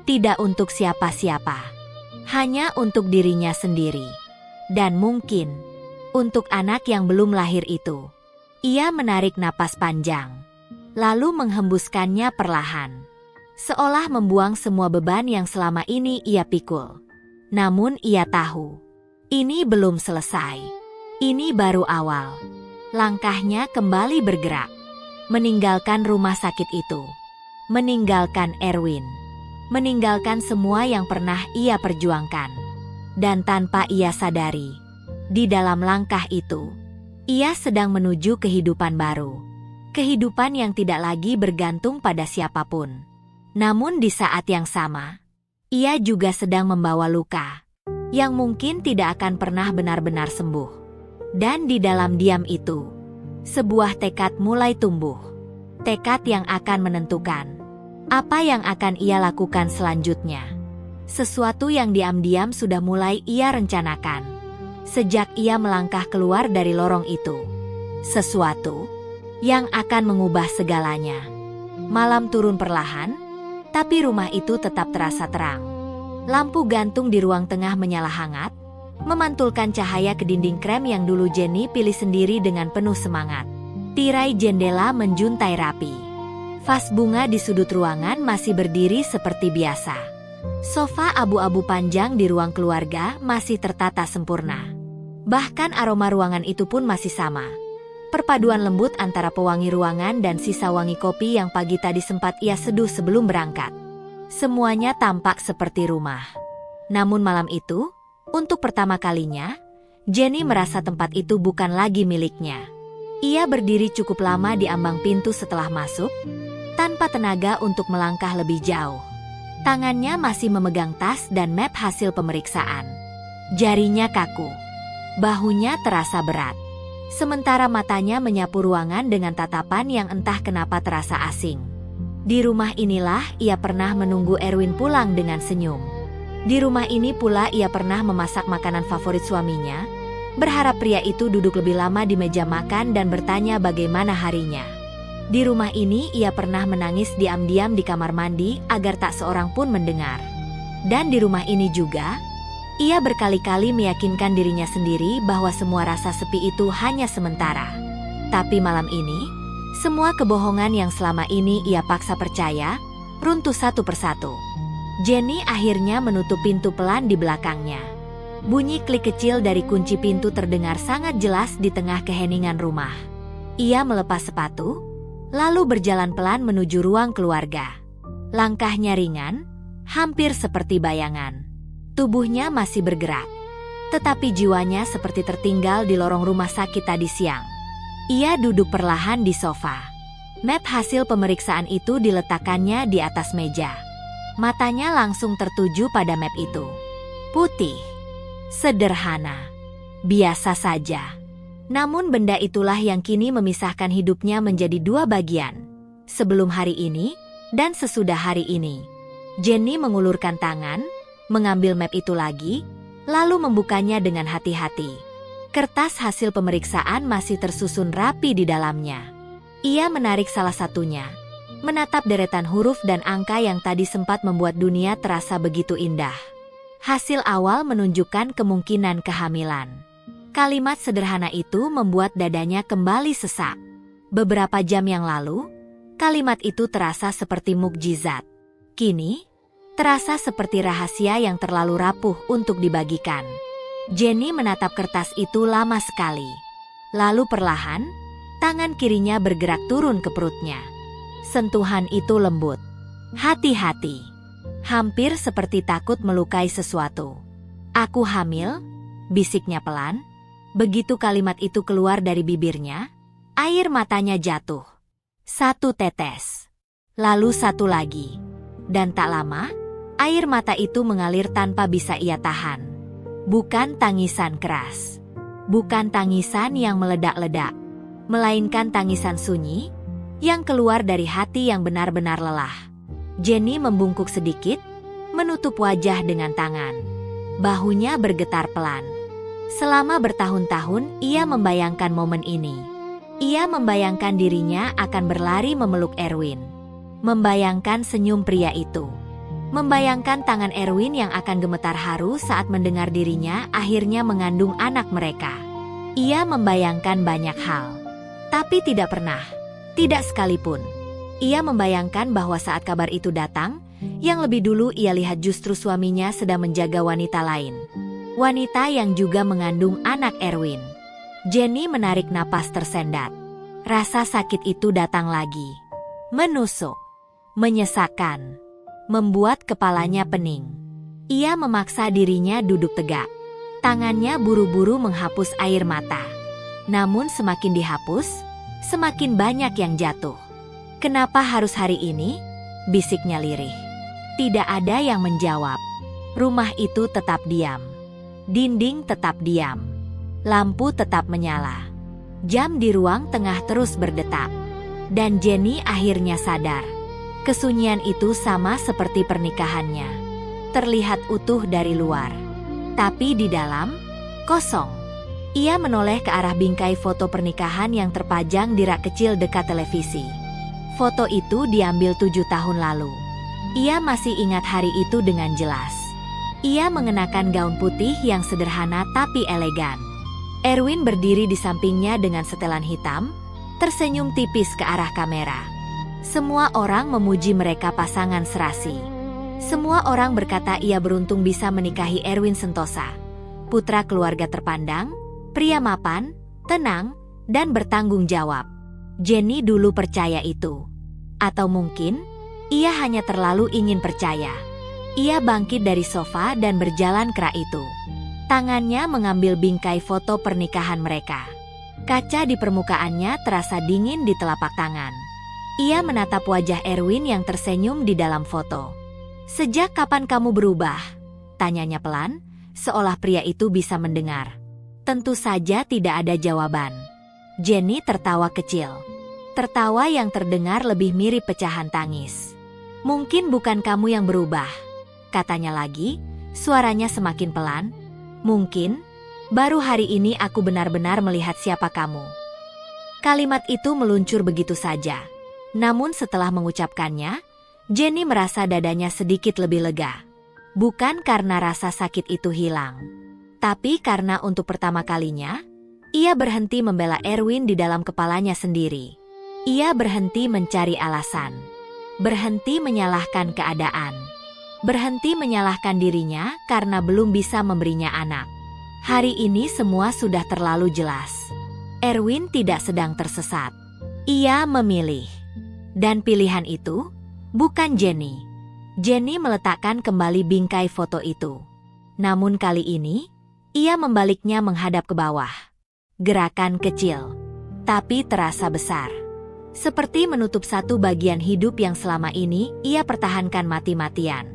tidak untuk siapa-siapa. Hanya untuk dirinya sendiri. Dan mungkin, untuk anak yang belum lahir itu. Ia menarik napas panjang, lalu menghembuskannya perlahan. Seolah membuang semua beban yang selama ini ia pikul. Namun ia tahu, ini belum selesai. Ini baru awal. Langkahnya kembali bergerak, meninggalkan rumah sakit itu. Meninggalkan Erwin. Meninggalkan semua yang pernah ia perjuangkan. Dan tanpa ia sadari, di dalam langkah itu, ia sedang menuju kehidupan baru. Kehidupan yang tidak lagi bergantung pada siapapun. Namun di saat yang sama, ia juga sedang membawa luka yang mungkin tidak akan pernah benar-benar sembuh. Dan di dalam diam itu, sebuah tekad mulai tumbuh. Tekad yang akan menentukan apa yang akan ia lakukan selanjutnya. Sesuatu yang diam-diam sudah mulai ia rencanakan sejak ia melangkah keluar dari lorong itu. Sesuatu yang akan mengubah segalanya. Malam turun perlahan, tapi rumah itu tetap terasa terang. Lampu gantung di ruang tengah menyala hangat, memantulkan cahaya ke dinding krem yang dulu Jenny pilih sendiri dengan penuh semangat. Tirai jendela menjuntai rapi. Vas bunga di sudut ruangan masih berdiri seperti biasa. Sofa abu-abu panjang di ruang keluarga masih tertata sempurna. Bahkan aroma ruangan itu pun masih sama. Perpaduan lembut antara pewangi ruangan dan sisa wangi kopi yang pagi tadi sempat ia seduh sebelum berangkat. Semuanya tampak seperti rumah. Namun malam itu, untuk pertama kalinya, Jenny merasa tempat itu bukan lagi miliknya. Ia berdiri cukup lama di ambang pintu setelah masuk, tanpa tenaga untuk melangkah lebih jauh. Tangannya masih memegang tas dan map hasil pemeriksaan. Jarinya kaku. Bahunya terasa berat. Sementara matanya menyapu ruangan dengan tatapan yang entah kenapa terasa asing. Di rumah inilah ia pernah menunggu Erwin pulang dengan senyum. Di rumah ini pula ia pernah memasak makanan favorit suaminya, berharap pria itu duduk lebih lama di meja makan dan bertanya bagaimana harinya. Di rumah ini ia pernah menangis diam-diam di kamar mandi agar tak seorang pun mendengar. Dan di rumah ini juga, ia berkali-kali meyakinkan dirinya sendiri bahwa semua rasa sepi itu hanya sementara. Tapi malam ini, semua kebohongan yang selama ini ia paksa percaya, runtuh satu persatu. Jenny akhirnya menutup pintu pelan di belakangnya. Bunyi klik kecil dari kunci pintu terdengar sangat jelas di tengah keheningan rumah. Ia melepas sepatu, lalu berjalan pelan menuju ruang keluarga. Langkahnya ringan, hampir seperti bayangan. Tubuhnya masih bergerak, tetapi jiwanya seperti tertinggal di lorong rumah sakit tadi siang. Ia duduk perlahan di sofa. Map hasil pemeriksaan itu diletakkannya di atas meja. Matanya langsung tertuju pada map itu. Putih, sederhana, biasa saja. Namun benda itulah yang kini memisahkan hidupnya menjadi dua bagian. Sebelum hari ini, dan sesudah hari ini. Jenny mengulurkan tangan, mengambil map itu lagi, lalu membukanya dengan hati-hati. Kertas hasil pemeriksaan masih tersusun rapi di dalamnya. Ia menarik salah satunya, menatap deretan huruf dan angka yang tadi sempat membuat dunia terasa begitu indah. Hasil awal menunjukkan kemungkinan kehamilan. Kalimat sederhana itu membuat dadanya kembali sesak. Beberapa jam yang lalu, kalimat itu terasa seperti mukjizat. Kini, terasa seperti rahasia yang terlalu rapuh untuk dibagikan. Jenny menatap kertas itu lama sekali. Lalu perlahan, tangan kirinya bergerak turun ke perutnya. Sentuhan itu lembut. Hati-hati. Hampir seperti takut melukai sesuatu. Aku hamil, bisiknya pelan. Begitu kalimat itu keluar dari bibirnya, air matanya jatuh. 1 tetes. Lalu 1 lagi. Dan tak lama, air mata itu mengalir tanpa bisa ia tahan. Bukan tangisan keras. Bukan tangisan yang meledak-ledak. Melainkan tangisan sunyi yang keluar dari hati yang benar-benar lelah. Jenny membungkuk sedikit, menutup wajah dengan tangan. Bahunya bergetar pelan. Selama bertahun-tahun ia membayangkan momen ini. Ia membayangkan dirinya akan berlari memeluk Erwin. Membayangkan senyum pria itu. Membayangkan tangan Erwin yang akan gemetar haru saat mendengar dirinya akhirnya mengandung anak mereka. Ia membayangkan banyak hal. Tapi tidak pernah, tidak sekalipun. Ia membayangkan bahwa saat kabar itu datang, yang lebih dulu ia lihat justru suaminya sedang menjaga wanita lain. Wanita yang juga mengandung anak Erwin. Jenny menarik napas tersendat. Rasa sakit itu datang lagi. Menusuk. Menyesakkan. Membuat kepalanya pening. Ia memaksa dirinya duduk tegak. Tangannya buru-buru menghapus air mata. Namun semakin dihapus, semakin banyak yang jatuh. "Kenapa harus hari ini?" bisiknya lirih. Tidak ada yang menjawab. Rumah itu tetap diam. Dinding tetap diam. Lampu tetap menyala. Jam di ruang tengah terus berdetak. Dan Jenny akhirnya sadar. Kesunyian itu sama seperti pernikahannya. Terlihat utuh dari luar. Tapi di dalam, kosong. Ia menoleh ke arah bingkai foto pernikahan yang terpajang di rak kecil dekat televisi. Foto itu diambil 7 tahun lalu. Ia masih ingat hari itu dengan jelas. Ia mengenakan gaun putih yang sederhana tapi elegan. Erwin berdiri di sampingnya dengan setelan hitam, tersenyum tipis ke arah kamera. Semua orang memuji mereka pasangan serasi. Semua orang berkata ia beruntung bisa menikahi Erwin Sentosa, putra keluarga terpandang, pria mapan, tenang, dan bertanggung jawab. Jenny dulu percaya itu. Atau mungkin, ia hanya terlalu ingin percaya. Ia bangkit dari sofa dan berjalan ke rak itu. Tangannya mengambil bingkai foto pernikahan mereka. Kaca di permukaannya terasa dingin di telapak tangan. Ia menatap wajah Erwin yang tersenyum di dalam foto. "Sejak kapan kamu berubah?" tanyanya pelan, seolah pria itu bisa mendengar. Tentu saja tidak ada jawaban. Jenny tertawa kecil. Tertawa yang terdengar lebih mirip pecahan tangis. "Mungkin bukan kamu yang berubah," katanya lagi, suaranya semakin pelan. "Mungkin, baru hari ini aku benar-benar melihat siapa kamu." Kalimat itu meluncur begitu saja. Namun setelah mengucapkannya, Jenny merasa dadanya sedikit lebih lega. Bukan karena rasa sakit itu hilang, tapi karena untuk pertama kalinya, ia berhenti membela Erwin di dalam kepalanya sendiri. Ia berhenti mencari alasan. Berhenti menyalahkan keadaan. Berhenti menyalahkan dirinya karena belum bisa memberinya anak. Hari ini semua sudah terlalu jelas. Erwin tidak sedang tersesat. Ia memilih. Dan pilihan itu bukan Jenny. Jenny meletakkan kembali bingkai foto itu. Namun kali ini, ia membaliknya menghadap ke bawah. Gerakan kecil, tapi terasa besar. Seperti menutup satu bagian hidup yang selama ini ia pertahankan mati-matian.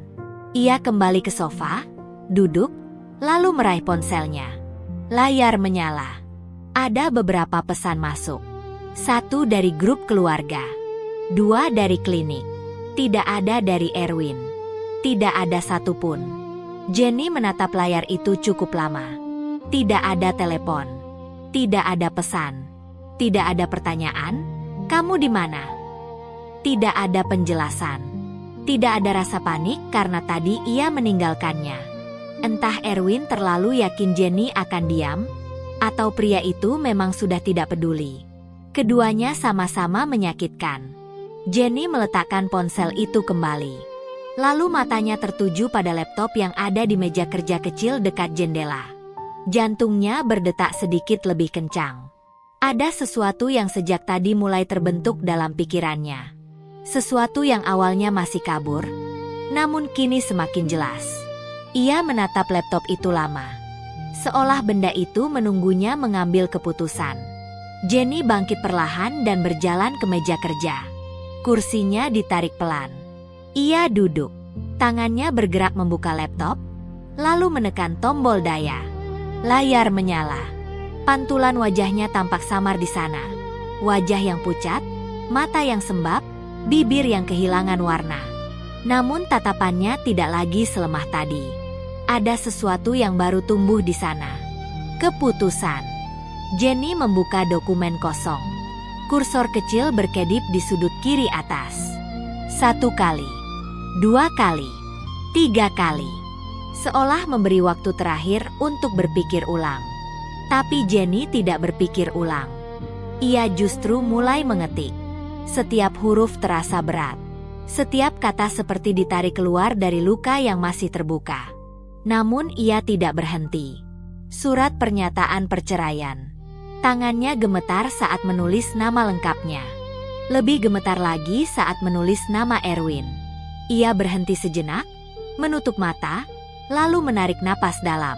Ia kembali ke sofa, duduk, lalu meraih ponselnya. Layar menyala. Ada beberapa pesan masuk. 1 dari grup keluarga. 2 dari klinik. Tidak ada dari Erwin. Tidak ada satupun. Jenny menatap layar itu cukup lama. Tidak ada telepon. Tidak ada pesan. Tidak ada pertanyaan, "Kamu di mana?" Tidak ada penjelasan. Tidak ada rasa panik karena tadi ia meninggalkannya. Entah Erwin terlalu yakin Jenny akan diam, atau pria itu memang sudah tidak peduli. Keduanya sama-sama menyakitkan. Jenny meletakkan ponsel itu kembali. Lalu matanya tertuju pada laptop yang ada di meja kerja kecil dekat jendela. Jantungnya berdetak sedikit lebih kencang. Ada sesuatu yang sejak tadi mulai terbentuk dalam pikirannya. Sesuatu yang awalnya masih kabur, namun kini semakin jelas. Ia menatap laptop itu lama, seolah benda itu menunggunya mengambil keputusan. Jenny bangkit perlahan dan berjalan ke meja kerja. Kursinya ditarik pelan. Ia duduk. Tangannya bergerak membuka laptop, lalu menekan tombol daya. Layar menyala. Pantulan wajahnya tampak samar di sana. Wajah yang pucat, mata yang sembab, bibir yang kehilangan warna. Namun tatapannya tidak lagi selemah tadi. Ada sesuatu yang baru tumbuh di sana. Keputusan. Jenny membuka dokumen kosong. Kursor kecil berkedip di sudut kiri atas. 1 kali, 2 kali, 3 kali. Seolah memberi waktu terakhir untuk berpikir ulang. Tapi Jenny tidak berpikir ulang. Ia justru mulai mengetik. Setiap huruf terasa berat. Setiap kata seperti ditarik keluar dari luka yang masih terbuka. Namun ia tidak berhenti. Surat pernyataan perceraian. Tangannya gemetar saat menulis nama lengkapnya. Lebih gemetar lagi saat menulis nama Erwin. Ia berhenti sejenak, menutup mata, lalu menarik napas dalam.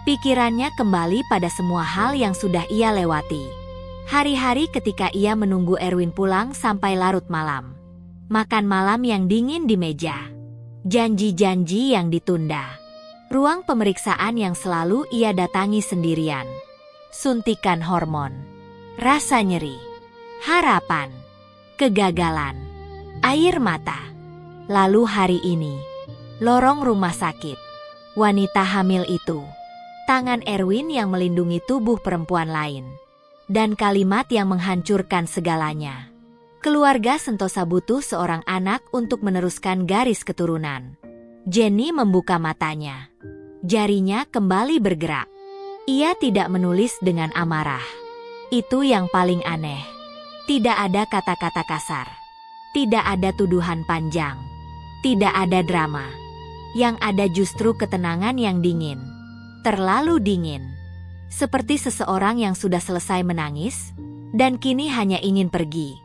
Pikirannya kembali pada semua hal yang sudah ia lewati. Hari-hari ketika ia menunggu Erwin pulang sampai larut malam. Makan malam yang dingin di meja. Janji-janji yang ditunda. Ruang pemeriksaan yang selalu ia datangi sendirian. Suntikan hormon. Rasa nyeri. Harapan. Kegagalan. Air mata. Lalu hari ini. Lorong rumah sakit. Wanita hamil itu. Tangan Erwin yang melindungi tubuh perempuan lain. Dan kalimat yang menghancurkan segalanya. Keluarga Sentosa butuh seorang anak untuk meneruskan garis keturunan. Jenny membuka matanya. Jarinya kembali bergerak. Ia tidak menulis dengan amarah. Itu yang paling aneh. Tidak ada kata-kata kasar. Tidak ada tuduhan panjang. Tidak ada drama. Yang ada justru ketenangan yang dingin. Terlalu dingin. Seperti seseorang yang sudah selesai menangis, dan kini hanya ingin pergi.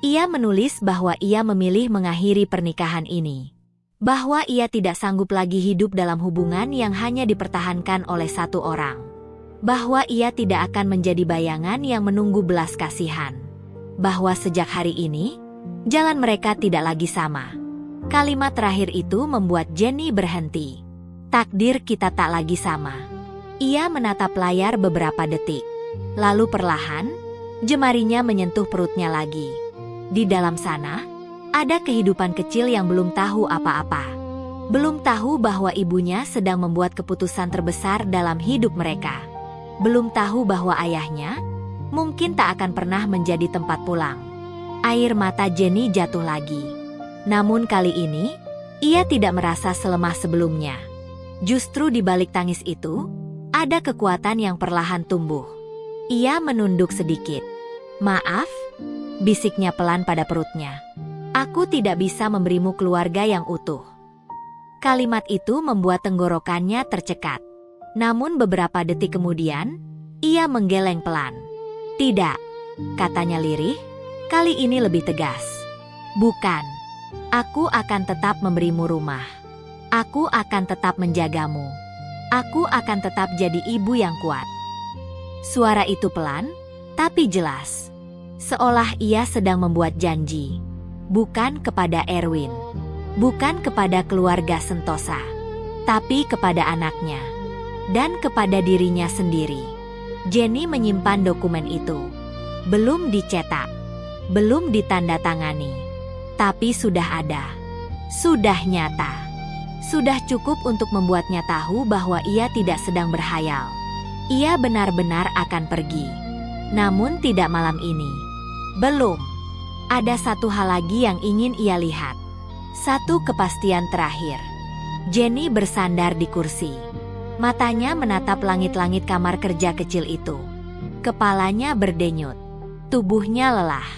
Ia menulis bahwa ia memilih mengakhiri pernikahan ini. Bahwa ia tidak sanggup lagi hidup dalam hubungan yang hanya dipertahankan oleh satu orang. Bahwa ia tidak akan menjadi bayangan yang menunggu belas kasihan. Bahwa sejak hari ini, jalan mereka tidak lagi sama. Kalimat terakhir itu membuat Jenny berhenti. Takdir kita tak lagi sama. Ia menatap layar beberapa detik. Lalu perlahan, jemarinya menyentuh perutnya lagi. Di dalam sana, ada kehidupan kecil yang belum tahu apa-apa. Belum tahu bahwa ibunya sedang membuat keputusan terbesar dalam hidup mereka. Belum tahu bahwa ayahnya mungkin tak akan pernah menjadi tempat pulang. Air mata Jenny jatuh lagi. Namun kali ini, ia tidak merasa selemah sebelumnya. Justru di balik tangis itu, ada kekuatan yang perlahan tumbuh. Ia menunduk sedikit. Maaf, bisiknya pelan pada perutnya. Aku tidak bisa memberimu keluarga yang utuh. Kalimat itu membuat tenggorokannya tercekat. Namun beberapa detik kemudian, ia menggeleng pelan. Tidak, katanya lirih, kali ini lebih tegas. Bukan, aku akan tetap memberimu rumah. Aku akan tetap menjagamu. Aku akan tetap jadi ibu yang kuat. Suara itu pelan, tapi jelas. Seolah ia sedang membuat janji. Bukan kepada Erwin. Bukan kepada keluarga Sentosa. Tapi kepada anaknya. Dan kepada dirinya sendiri. Jenny menyimpan dokumen itu. Belum dicetak. Belum ditandatangani. Tapi sudah ada. Sudah nyata. Sudah cukup untuk membuatnya tahu bahwa ia tidak sedang berhayal. Ia benar-benar akan pergi. Namun tidak malam ini. Belum. Ada satu hal lagi yang ingin ia lihat. Satu kepastian terakhir. Jenny bersandar di kursi. Matanya menatap langit-langit kamar kerja kecil itu. Kepalanya berdenyut. Tubuhnya lelah.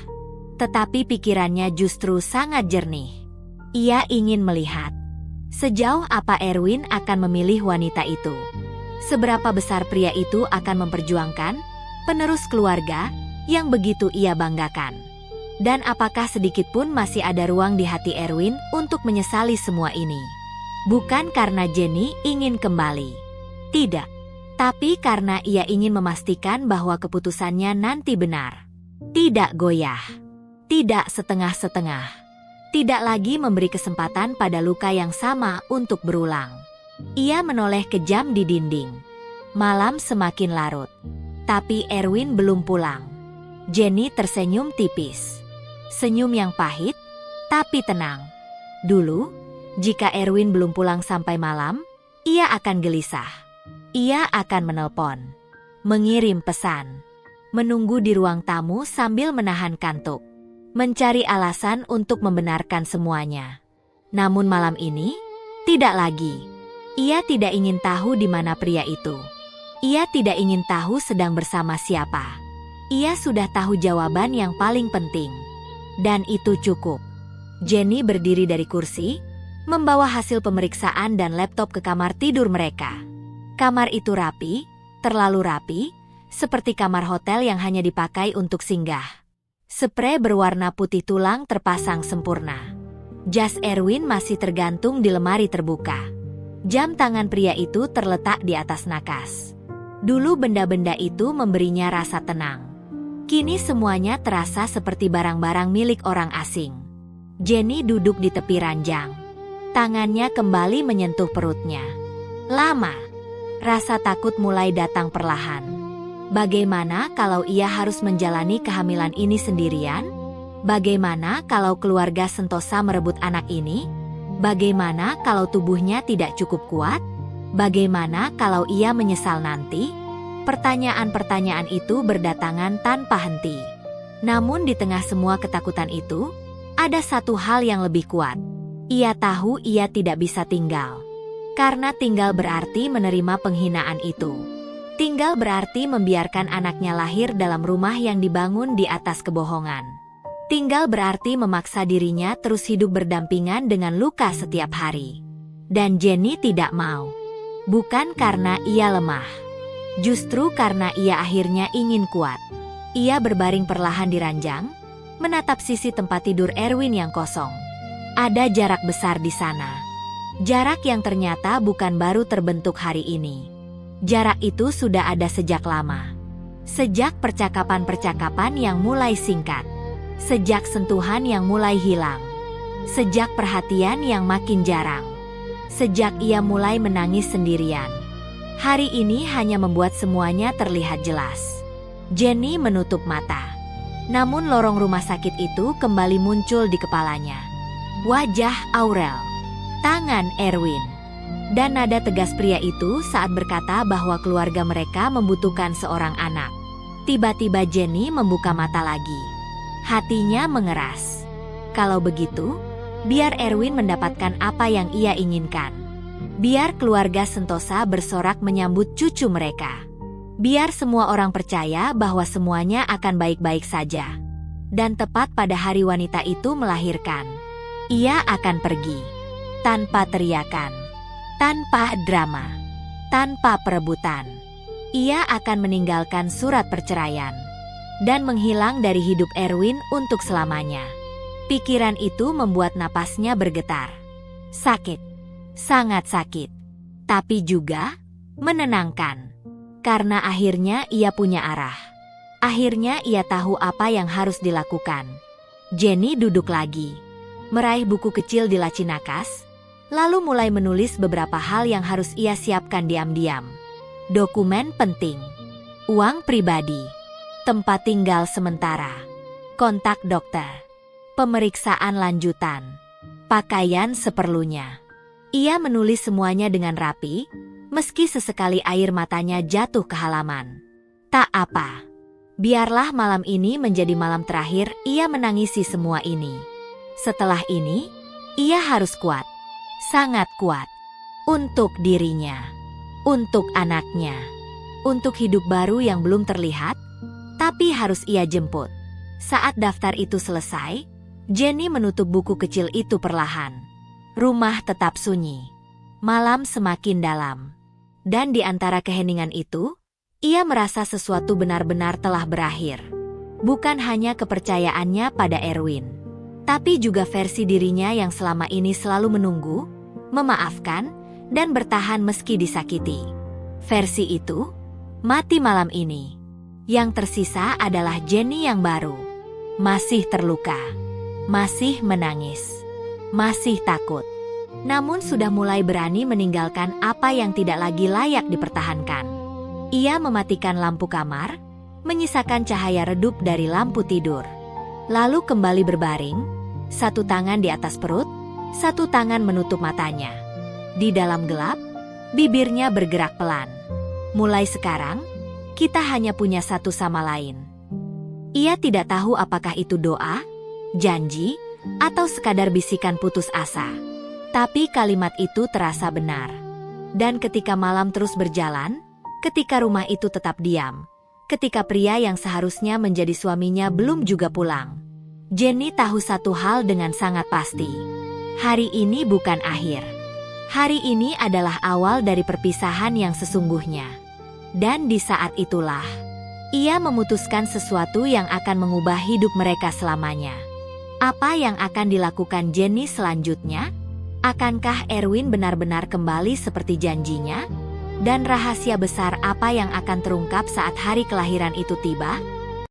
Tetapi pikirannya justru sangat jernih. Ia ingin melihat sejauh apa Erwin akan memilih wanita itu. Seberapa besar pria itu akan memperjuangkan penerus keluarga yang begitu ia banggakan. Dan apakah sedikit pun masih ada ruang di hati Erwin untuk menyesali semua ini? Bukan karena Jenny ingin kembali. Tidak. Tapi karena ia ingin memastikan bahwa keputusannya nanti benar. Tidak goyah. Tidak setengah-setengah. Tidak lagi memberi kesempatan pada luka yang sama untuk berulang. Ia menoleh kejam di dinding. Malam semakin larut. Tapi Erwin belum pulang. Jenny tersenyum tipis. Senyum yang pahit, tapi tenang. Dulu, jika Erwin belum pulang sampai malam, ia akan gelisah. Ia akan menelpon, mengirim pesan, menunggu di ruang tamu sambil menahan kantuk, mencari alasan untuk membenarkan semuanya. Namun malam ini, tidak lagi. Ia tidak ingin tahu di mana pria itu. Ia tidak ingin tahu sedang bersama siapa. Ia sudah tahu jawaban yang paling penting. Dan itu cukup. Jenny berdiri dari kursi, membawa hasil pemeriksaan dan laptop ke kamar tidur mereka. Kamar itu rapi, terlalu rapi, seperti kamar hotel yang hanya dipakai untuk singgah. Sprei berwarna putih tulang terpasang sempurna. Jas Erwin masih tergantung di lemari terbuka. Jam tangan pria itu terletak di atas nakas. Dulu benda-benda itu memberinya rasa tenang. Kini semuanya terasa seperti barang-barang milik orang asing. Jenny duduk di tepi ranjang. Tangannya kembali menyentuh perutnya. Lama. Rasa takut mulai datang perlahan. Bagaimana kalau ia harus menjalani kehamilan ini sendirian? Bagaimana kalau keluarga Sentosa merebut anak ini? Bagaimana kalau tubuhnya tidak cukup kuat? Bagaimana kalau ia menyesal nanti? Pertanyaan-pertanyaan itu berdatangan tanpa henti. Namun di tengah semua ketakutan itu, ada satu hal yang lebih kuat. Ia tahu ia tidak bisa tinggal. Karena tinggal berarti menerima penghinaan itu. Tinggal berarti membiarkan anaknya lahir dalam rumah yang dibangun di atas kebohongan. Tinggal berarti memaksa dirinya terus hidup berdampingan dengan luka setiap hari. Dan Jenny tidak mau. Bukan karena ia lemah. Justru karena ia akhirnya ingin kuat. Ia berbaring perlahan di ranjang, menatap sisi tempat tidur Erwin yang kosong. Ada jarak besar di sana. Jarak yang ternyata bukan baru terbentuk hari ini. Jarak itu sudah ada sejak lama. Sejak percakapan-percakapan yang mulai singkat. Sejak sentuhan yang mulai hilang. Sejak perhatian yang makin jarang. Sejak ia mulai menangis sendirian. Hari ini hanya membuat semuanya terlihat jelas. Jenny menutup mata. Namun lorong rumah sakit itu kembali muncul di kepalanya. Wajah Aurel. Tangan Erwin. Dan nada tegas pria itu saat berkata bahwa keluarga mereka membutuhkan seorang anak. Tiba-tiba Jenny membuka mata lagi. Hatinya mengeras. Kalau begitu, biar Erwin mendapatkan apa yang ia inginkan. Biar keluarga Sentosa bersorak menyambut cucu mereka. Biar semua orang percaya bahwa semuanya akan baik-baik saja. Dan tepat pada hari wanita itu melahirkan, ia akan pergi. Tanpa teriakan, tanpa drama, tanpa perebutan. Ia akan meninggalkan surat perceraian dan menghilang dari hidup Erwin untuk selamanya. Pikiran itu membuat napasnya bergetar. Sakit, sangat sakit, tapi juga menenangkan. Karena akhirnya ia punya arah. Akhirnya ia tahu apa yang harus dilakukan. Jenny duduk lagi, meraih buku kecil di laci nakas, lalu mulai menulis beberapa hal yang harus ia siapkan diam-diam. Dokumen penting, uang pribadi, tempat tinggal sementara, kontak dokter, pemeriksaan lanjutan, pakaian seperlunya. Ia menulis semuanya dengan rapi, meski sesekali air matanya jatuh ke halaman. Tak apa. Biarlah malam ini menjadi malam terakhir ia menangisi semua ini. Setelah ini, ia harus kuat. Sangat kuat. Untuk dirinya. Untuk anaknya. Untuk hidup baru yang belum terlihat, tapi harus ia jemput. Saat daftar itu selesai, Jenny menutup buku kecil itu perlahan. Rumah tetap sunyi. Malam semakin dalam. Dan di antara keheningan itu, ia merasa sesuatu benar-benar telah berakhir. Bukan hanya kepercayaannya pada Erwin, tapi juga versi dirinya yang selama ini selalu menunggu, memaafkan, dan bertahan meski disakiti. Versi itu mati malam ini. Yang tersisa adalah Jenny yang baru. Masih terluka, masih menangis, masih takut. Namun sudah mulai berani meninggalkan apa yang tidak lagi layak dipertahankan. Ia mematikan lampu kamar, menyisakan cahaya redup dari lampu tidur. Lalu kembali berbaring, satu tangan di atas perut, satu tangan menutup matanya. Di dalam gelap, bibirnya bergerak pelan. Mulai sekarang, kita hanya punya satu sama lain. Ia tidak tahu apakah itu doa, janji, atau sekadar bisikan putus asa. Tapi kalimat itu terasa benar. Dan ketika malam terus berjalan, ketika rumah itu tetap diam, ketika pria yang seharusnya menjadi suaminya belum juga pulang, Jenny tahu satu hal dengan sangat pasti. Hari ini bukan akhir. Hari ini adalah awal dari perpisahan yang sesungguhnya. Dan di saat itulah, ia memutuskan sesuatu yang akan mengubah hidup mereka selamanya. Apa yang akan dilakukan Jenny selanjutnya? Akankah Erwin benar-benar kembali seperti janjinya? Dan rahasia besar apa yang akan terungkap saat hari kelahiran itu tiba?